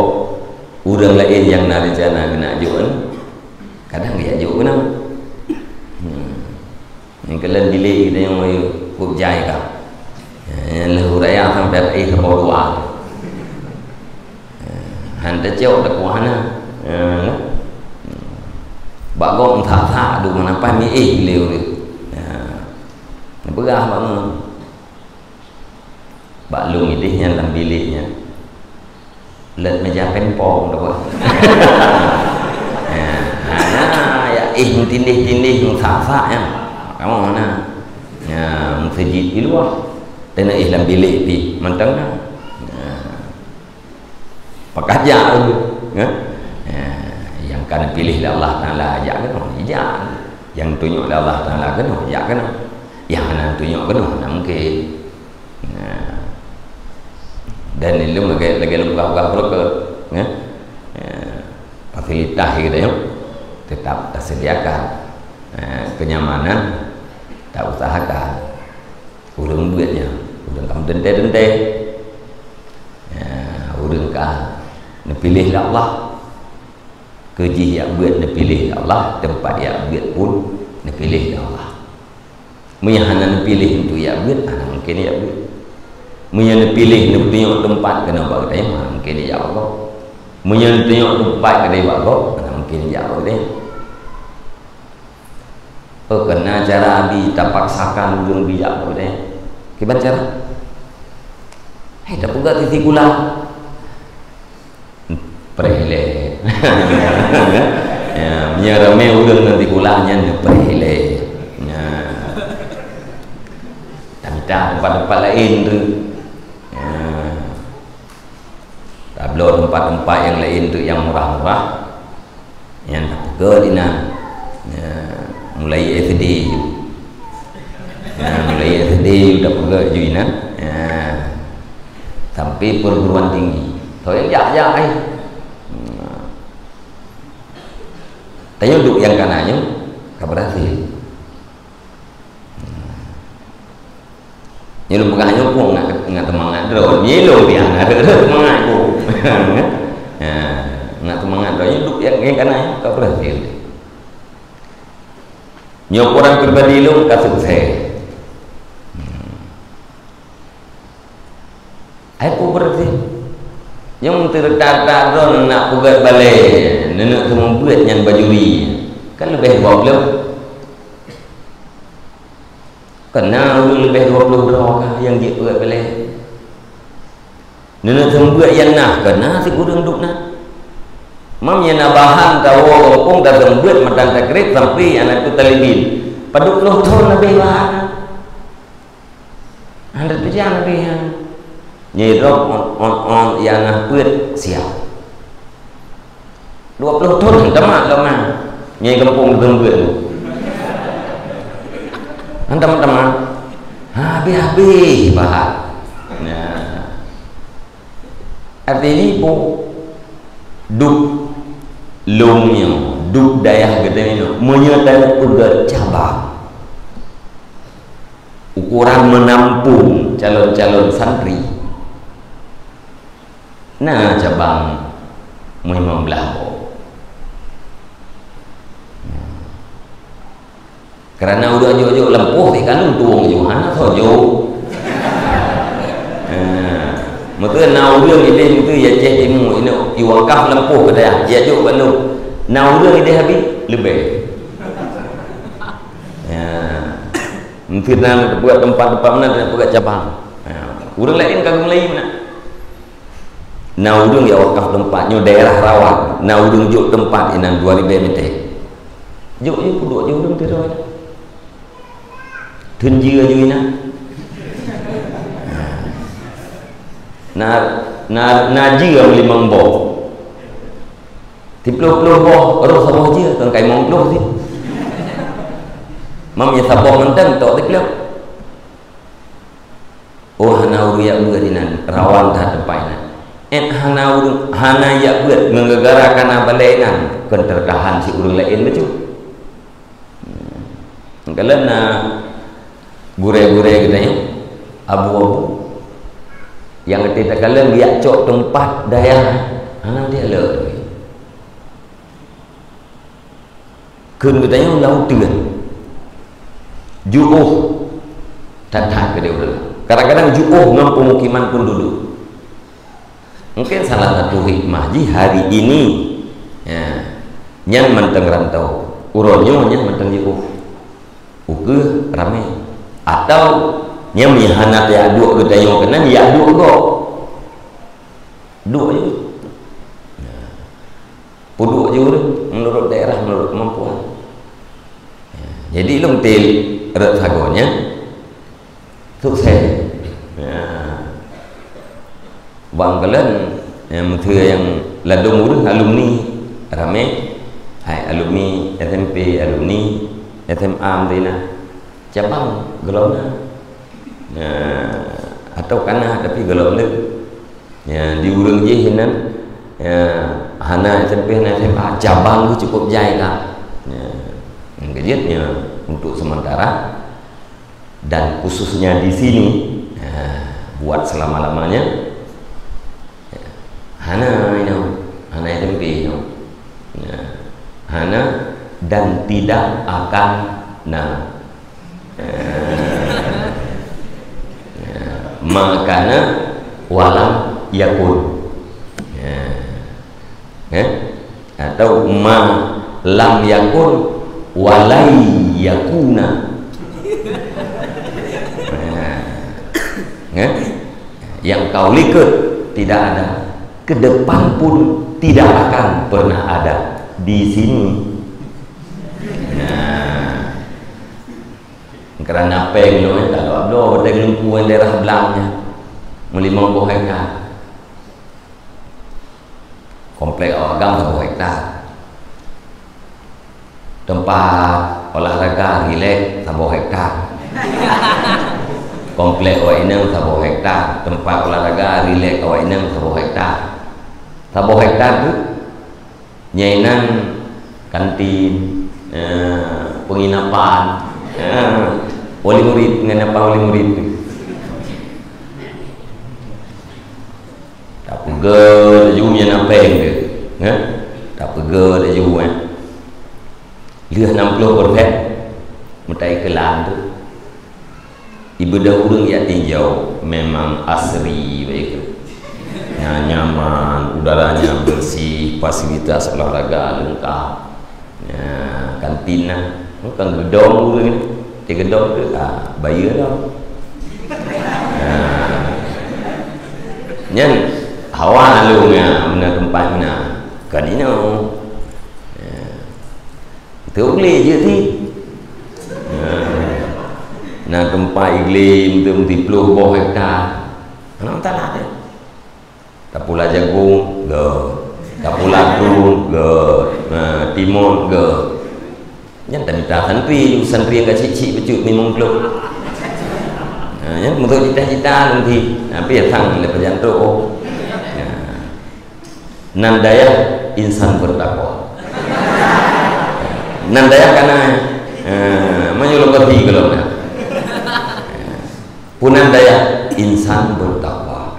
urang lain yang nari jana kena jual kadang dia jual kena yang kalian bilik kita yang mau kubjai kah lahu raya sampai ke bawah handa jauh dak wahana bagong thả du mana pa mi liu ni berah bangun baklung idihnya dalam biliknya let meja penpong dah buat ya tindih-tindih thả ya kamu mana ya masjid di luar dan dalam bilik pi mentang pekerja yang kan pilih Allah Taala ajak kan ajak yang tunjuk Allah Taala kan ajak kan yang nak tunjuk kan mungkin dan ilmu lagi lupa ke fasilitas gitu ya tetap tersediakan kenyamanan tak usahakan urang duitnya urang kamu dente urang kah pilih Allah kerja yang buat dipilih Allah, tempat yang buat pun dipilih Allah. Menyahanan pilih untuk yang buat, anak mungkin yang buat. Menyahanan pilih untuk tengok tempat kena buat dia, mungkin dia Allah. Menyahanan tengok tempat kena buat Allah, anak mungkin dia Allah dia. Kena cara kita paksakan untuk bijak buat dia. Gimana cara? Tak pula titik gula. Perele. Menyerame udang nanti kulanya perele. Tak tempat-tempat lain tu. Tablo tempat-tempat yang lain tu yang murah-murah. Yang tak pegah dina. Mulai SD. Mulai SD dah pegah juina. Sampai perguruan tinggi. Tahu yang jak-jak tanya duduk yang kanannya berhasil nyelum pegahnya pun nggak temangat drone nyelum dia nggak ada temangat pun nggak temangat drone duduk yang kanannya berhasil nyok orang pribadi lu kasih saya aku berhasil yang terdekat drone nak pegat balik nenek semua buat yang bajuri kan lebih 20 kena lebih 20 berapa yang dia buat balik nenek semua buat yang nak kena si kurang duk nak mamnya nabahan tahu pun dah sembuat matang takrib sampai anak tu talibin pada 20 tahun lebih bahan anda tu jangan lebih nyerok on yang nak buat siap 20 tahun tamat lama nyai kampung gembel teman-teman habis bahan artinya po duk lungnya duk daya gede ini menyertai udah cabang ukuran menampung calon-calon santri cabang memang belah kerana udah jauh-jauh lempuh di kan tuang Yohana sojo maka nau dia ini maka ya cek ilmu ini iwakaf lempuh kedai ya jauh balu nau dia ini habis lebih mungkin nak buat tempat-tempat mana nak buat cabang orang lain kagum lain mana Naudung ya wakaf tempatnya daerah rawan. Naudung juk tempat inang 2000 meter. Juk je puduk je udung tu dah. Tunji aja ina. Naji yang 5 boh. Tipluh-pluh boh, roh sabah je kan kai mong pluh sih. Mamnya sabah mentang tok tipluh. Oh hana uria ugadinan rawan dah tempatnya. Hana ya buat menggegarakan abalainan keterkahan si urang lain betul. Kalau na gure-gure katanya abu-abu yang kita kalau dia cok tempat daya hana dia le. Kun katanya laut tuan. Juuh tak ke dia urang. Kadang-kadang juuh ngam pemukiman pun duduk. Mungkin salah satu hikmah ji hari ini ya, nyan menteng rantau uronyo nyan menteng juuh uke rame atau nyan mihanat ya dua gedayo kena ya dua go dua je ya. Puduk je menurut daerah menurut kemampuan ya. Jadi lungtil red sagonya sukses ya. Bang kalian yang ladung urang alumni rame hai alumni SMP alumni SMA mdina cabang gelona ya, atau kana tapi gelona ya di urang je hinan ya hana SMP hana SMA cabang tu cukup jai lah ya gajinya untuk sementara dan khususnya di sini ya, buat selama-lamanya hana SMP ya. Hana dan tidak akan makana walam yakun atau ma lam yakun walai yakuna yang kau likut tidak ada, ke depan pun tidak akan pernah ada di sini. Nah, kerana peng lo kalau abdo ada lumpuan daerah belakangnya melimang buah hektar, komplek agam 1 hektar, tempat olahraga rileks 1 hektar. Komplek awak inang 1 hektar, tempat olahraga rileks awak inang 1 hektar. 1 hektar tu nyainan kantin, penginapan, wali murid, penginapan wali murid tu. Tak pegel ju nya nampeng tu, tak pegel ju Liah 60% mutai kelam tu. Ibu dahulu ya tinjau memang asri baik ya, nyaman, udaranya bersih, fasilitas olahraga lengkap ya, kantina kan gedong dulu ni di gedong tu bayar dah nyan hawa lu ya mana tempatnya kan ini itu boleh je sih. Nah tempat iklim tu 30 hektar mana tak ada tak pula jagung ge tak pula tu ge timun ge yang tak minta santri yang kecil-kecil becut minum peluk yang untuk cita-cita nanti tapi ya sang lepas jantung nandaya insan bertakwa nandaya karena menyuruh kerti kalau punan daya insan bertakwa.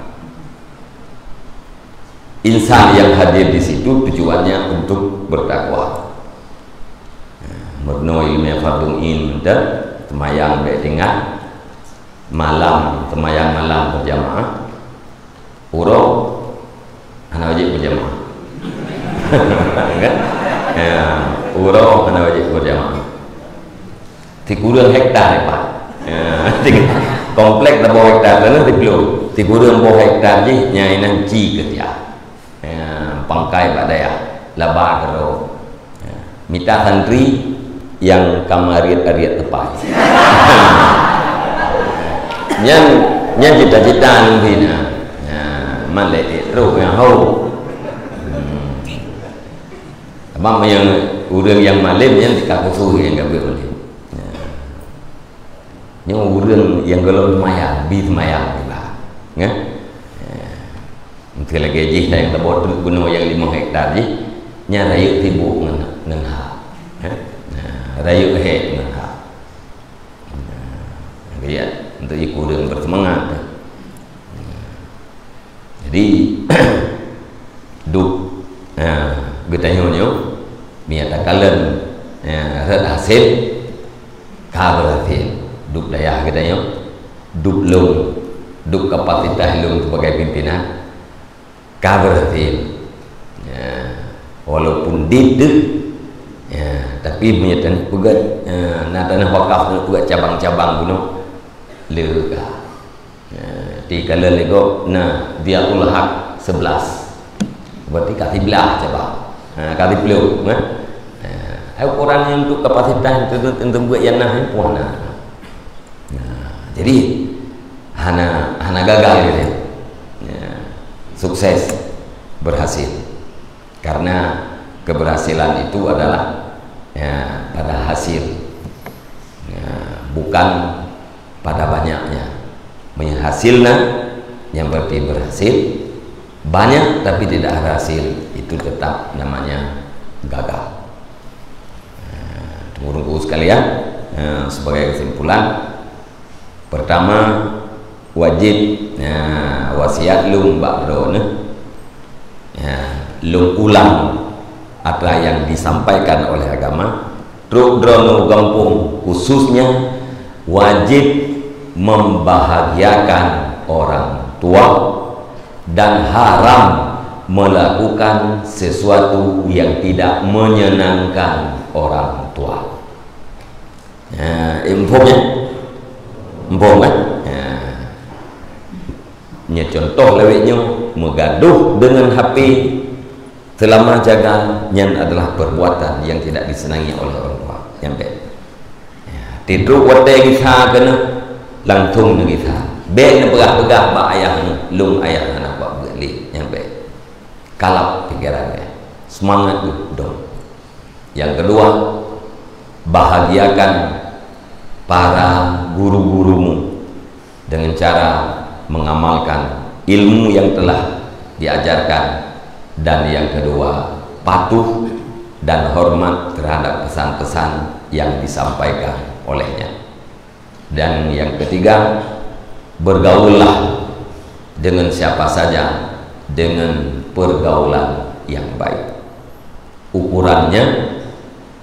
Insan yang hadir di situ tujuannya untuk bertakwa. Murno ilmu fardun in dan semayang baik dengan malam, semayang malam berjamaah. Uro anak wajib berjamaah. Kan? Uro anak wajib berjamaah. 30 hektar Pak. Komplek 1 hektar sana 30 hektar je nyainan ci kerja pangkai Pak Dayah labah karo minta santri yang kamariat-ariat tepat nyan cita-cita nunghina malek roh yang hau abang yang urang yang malim yang dikakufu yang gak boleh yang urang yang golong semayang bi semayang ya mungkin lagi jih yang tabot gunung yang 5 hektar jih nya rayu tibuk nang ha rayu he nang ha lihat untuk ikut dengan bersemangat jadi duk getahnya miata kalen red hasil kaberhasil duk daya getahnya duk lung duk kapasitas lung sebagai pimpinan kaberhasil walaupun didek tapi menyatakan juga tanah wakaf juga cabang-cabang gunung lega di kala lego dia ulah hak 11 berarti kasih belah cabang kasih peluk ukuran yang untuk kapasitas untuk buat yang nah puan jadi hana gagal gitu sukses berhasil karena keberhasilan itu adalah pada hasil bukan pada banyaknya menghasilnya yang berarti berhasil banyak tapi tidak berhasil itu tetap namanya gagal. Tunggu-tunggu sekalian sebagai kesimpulan pertama wajib wasiat lung bakro lung ulang apa yang disampaikan oleh agama truk drono gampung khususnya wajib membahagiakan orang tua dan haram melakukan sesuatu yang tidak menyenangkan orang tua. Empomnya kan? Contoh lewatnya megaduh dengan HP selama jaga yang adalah perbuatan yang tidak disenangi oleh orang tua. Nyampe. Tidur wadah kisah kena langsung kisah. Bek na pegah-pegah ba ayah lung ayah anak buat beli nyampe. Kalap pikirannya. Semangat dong. Yang kedua, bahagiakan para guru-gurumu dengan cara mengamalkan ilmu yang telah diajarkan. Dan yang kedua, patuh dan hormat terhadap pesan-pesan yang disampaikan olehnya. Dan yang ketiga, bergaullah dengan siapa saja dengan pergaulan yang baik. Ukurannya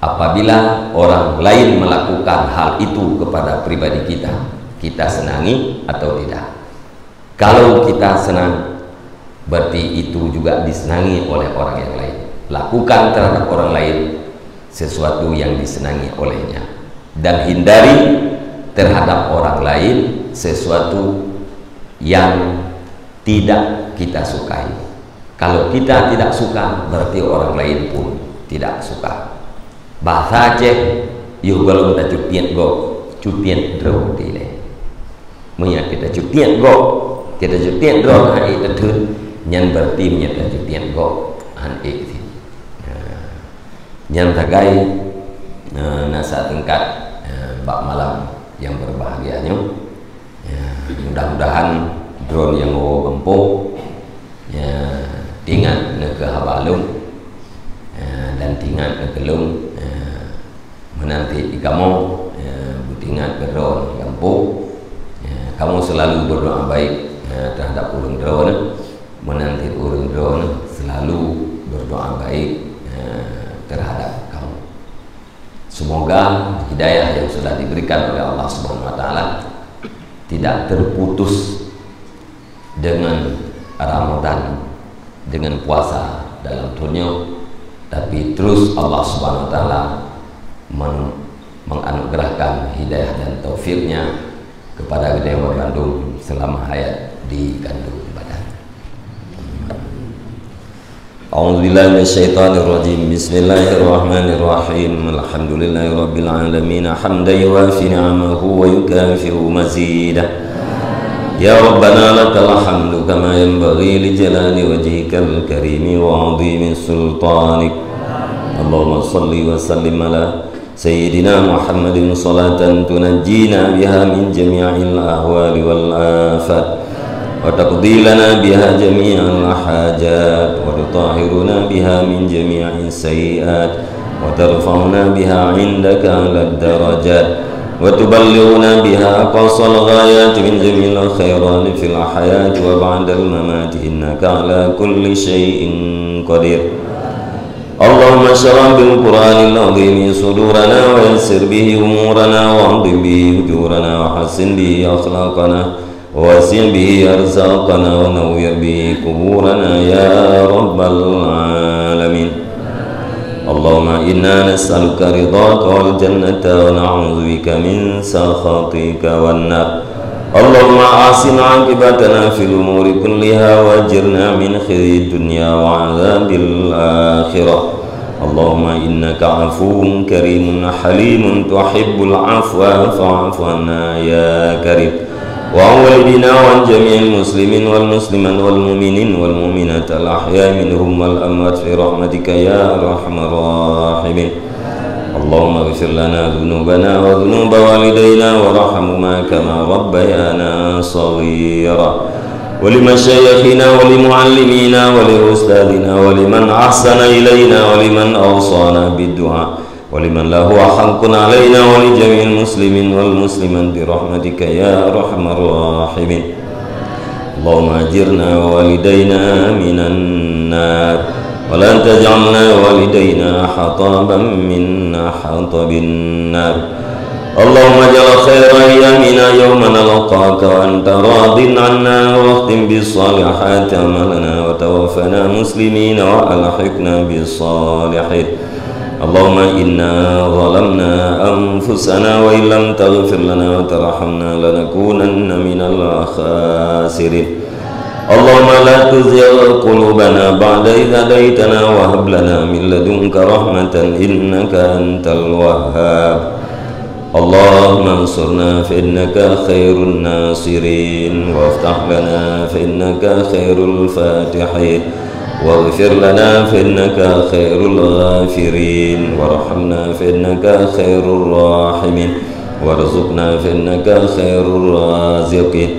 apabila orang lain melakukan hal itu kepada pribadi kita, kita senangi atau tidak. Kalau kita senang, berarti itu juga disenangi oleh orang yang lain. Lakukan terhadap orang lain sesuatu yang disenangi olehnya, dan hindari terhadap orang lain sesuatu yang tidak kita sukai. Kalau kita tidak suka, berarti orang lain pun tidak suka. Bahasa Aceh yuk kalau kita cutian drone dile. Menyak kita cutian go, kita cutian drone hari itu nyan berarti menyatakan cutian go han ek. Nyan tagai nasa tingkat bak malam yang berbahagianya. Mudah-mudahan drone yang mampu tinggal ke Habalung dan tinggal ke Gelung menanti kamu tinggal ke drone mampu. Kamu selalu berdoa baik terhadap urang drone, menanti urang drone selalu berdoa baik terhadap kamu. Semoga hidayah yang sudah diberikan oleh Allah Subhanahu wa taala tidak terputus dengan Ramadan, dengan puasa dalam dunia, tapi terus Allah Subhanahu wa taala menganugerahkan hidayah dan taufiknya kepada Dewa Bandung selama hayat di kandung badan. A'udzubillahi minasyaitonirrajim. Bismillahirrahmanirrahim. Alhamdulillahi rabbil alamin. Hamdan yuwafi ni'amahu wa yukafi'u mazidah. Ya Rabbana lakal hamdu kama yanbaghi li jalali wajhikal karimi wa 'azimi sultanik. Allahumma shalli wa sallim ala sayyidina Muhammadin salatan tunajjina biha min jami'il ahwali wal afat wa taqdi lana biha jami'al hajat wa tutahhiruna biha min jami'is sayyi'at wa tarfa'una biha 'indaka 'alad darajat wa tuballighuna biha aqsal ghayat min jami'il khairat fil hayat wa ba'dal mamat innaka 'ala kulli syai'in qadir. Allahumma syrah bil Qur'anil azim sudurana wa yassir bihi umurana wa 'adhim bihi ujurana wa hassin bihi akhlaqana واسع به أرزاقنا ونوّر به قبورنا يا رب العالمين. اللهم إنا نسألك رضاك والجنة ونعوذ بك من سخطك والنار. اللهم أحسن عاقبتنا في الأمور كلها وأجرنا من خزي الدنيا وعذاب الآخرة. اللهم إنك عفو كريم حليم تحب العفو فاعف عنا يا كريم. وعن والدنا وعن جميع المسلمين والمسلمات والمؤمنين والمؤمنات الأحياء منهم والأموات في رحمتك يا أرحم الراحمين. اللهم اغفر لنا ذنوبنا وذنوب والدينا وارحمهما كما ربيانا صغيرا ولمشايخنا ولمعلمينا ولأستاذنا ولمن أحسن إلينا ولمن أوصانا بالدعاء ولمن له حق علينا ولجميع المسلمين والمسلمات برحمتك يا أرحم الراحمين. اللهم أجرنا ووالدينا من النار ولا تجعلنا والدينا حطابا من حطب النار. اللهم اجعل خير أيامنا يوم نلقاك وأنت راض عنا واختم بالصالحات أعمالنا وتوفنا مسلمين وألحقنا بالصالحين. اللهم إنا ظلمنا أنفسنا وإن لم تغفر لنا وترحمنا لنكونن من الخاسرين. اللهم لا تزغ قلوبنا بعد إذ هديتنا وهب لنا من لدنك رحمة إنك أنت الوهاب. اللهم انصرنا فإنك خير الناصرين وافتح لنا فإنك خير الفاتحين واغفر لنا فإنك خير الغافرين وارحمنا فإنك خير الراحمين وارزقنا فإنك خير الرازقين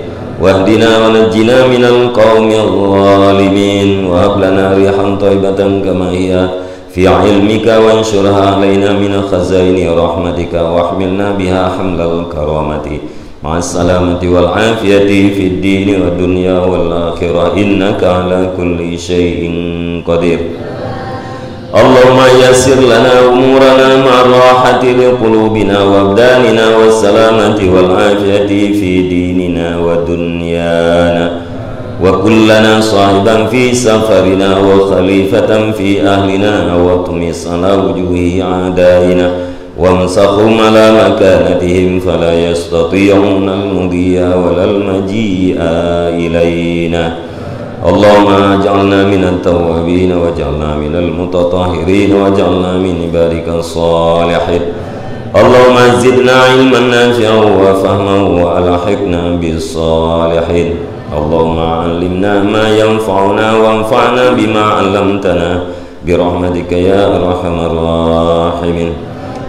واهدنا ونجنا من القوم الظالمين وهب لنا ريحا طيبة كما هي في علمك وانشرها علينا من خزائن رحمتك واحملنا بها حمل الكرامة مع السلامة والعافية في الدين والدنيا والآخرة إنك على كل شيء قدير. اللهم يسر لنا أمورنا مع الراحة لقلوبنا وأبداننا والسلامة والعافية في ديننا ودنيانا وكلنا صاحبا في سفرنا وخليفة في أهلنا واطمس على وجوه أعدائنا وامسخهم على مكانتهم فلا يستطيعون المضي ولا المجيء إلينا. اللهم اجعلنا من التوابين واجعلنا من المتطهرين واجعلنا من عبادك الصالحين. اللهم زدنا علما نافعا وفهما وألحقنا بالصالحين. اللهم علمنا ما ينفعنا وانفعنا بما علمتنا برحمتك يا أرحم الراحمين.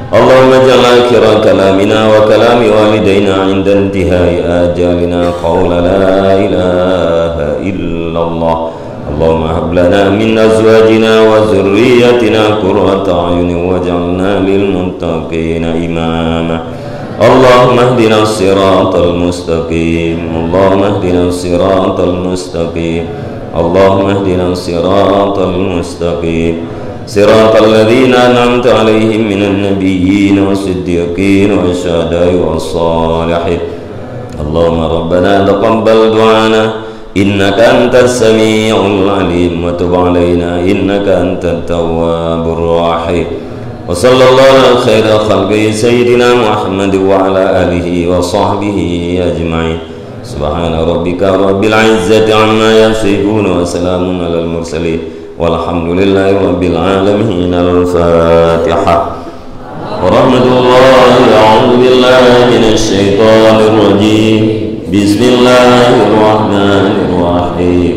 اللهم اجعل آخر كلامنا وكلام والدينا عند انتهاء آجالنا قول لا إله إلا الله. اللهم هب لنا من أزواجنا وذريتنا قرة أعين واجعلنا للمتقين إماما. اللهم اهدنا الصراط المستقيم. اللهم اهدنا الصراط المستقيم. اللهم اهدنا الصراط المستقيم صراط الذين أنعمت عليهم من النبيين والصديقين والشهداء والصالحين. اللهم ربنا تقبل دعانا إنك أنت السميع العليم وتب علينا إنك أنت التواب الرحيم. وصلى الله على خير خلقه سيدنا محمد وعلى آله وصحبه أجمعين. سبحان ربك رب العزة عما يصفون وسلام على المرسلين walhamdulillahi rabbil alamin. Al-Fatihah. Warahmatullahi a'udzu billahi minasy syaithanir rajim. Bismillahirrahmanirrahim.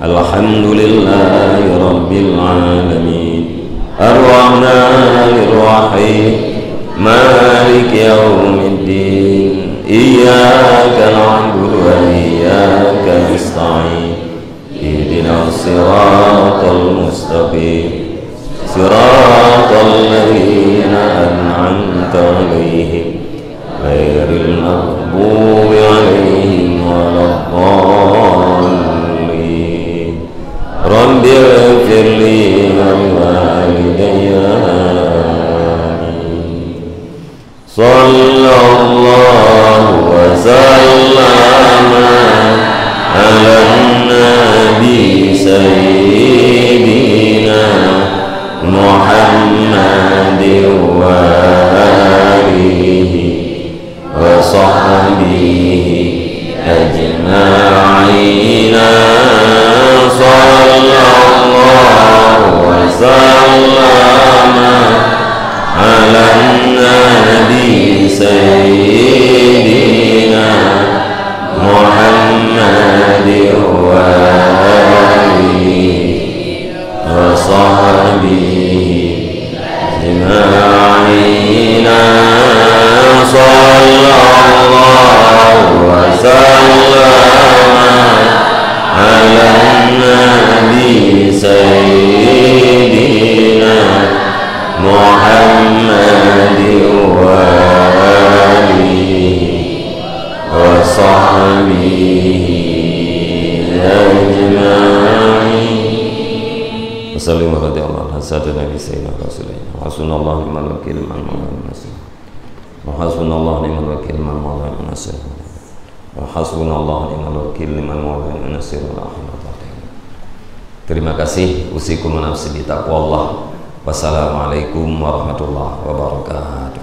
Alhamdulillahi rabbil alamin. Ar-Rahmanir Rahim. Maliki yaumiddin. Iyyaka na'budu wa iyyaka nasta'in. Ihdinas siratal mustaqim. Siratal ladzina an'amta 'alaihim ghairil maghdubi 'alaihim waladdallin. Rabbighfir li wa liwalidayya. Sallallahu wa sallama ala nabi sayyidina Muhammadin wa alihi wa sahbihi ajma'in. Sallallahu wa sallama ala nabi sayyidina Muhammadin wa alihi wa sahbihi ajma'in. Sallallahu wa sallama ala nabi sayyidina Muhammadin wa alihi wa sahbihi ajma'in. Wassalamu radhiyallahu anhu nabi sayyidina rasulullah. Hasbunallahu ni'mal wakil man mawla nasir. Wa hasbunallahu ni'mal wakil man mawla nasir. Wa hasbunallahu ni'mal wakil man mawla nasir. Terima kasih. Usikum nafsi bi taqwallah. Wassalamualaikum warahmatullahi wabarakatuh.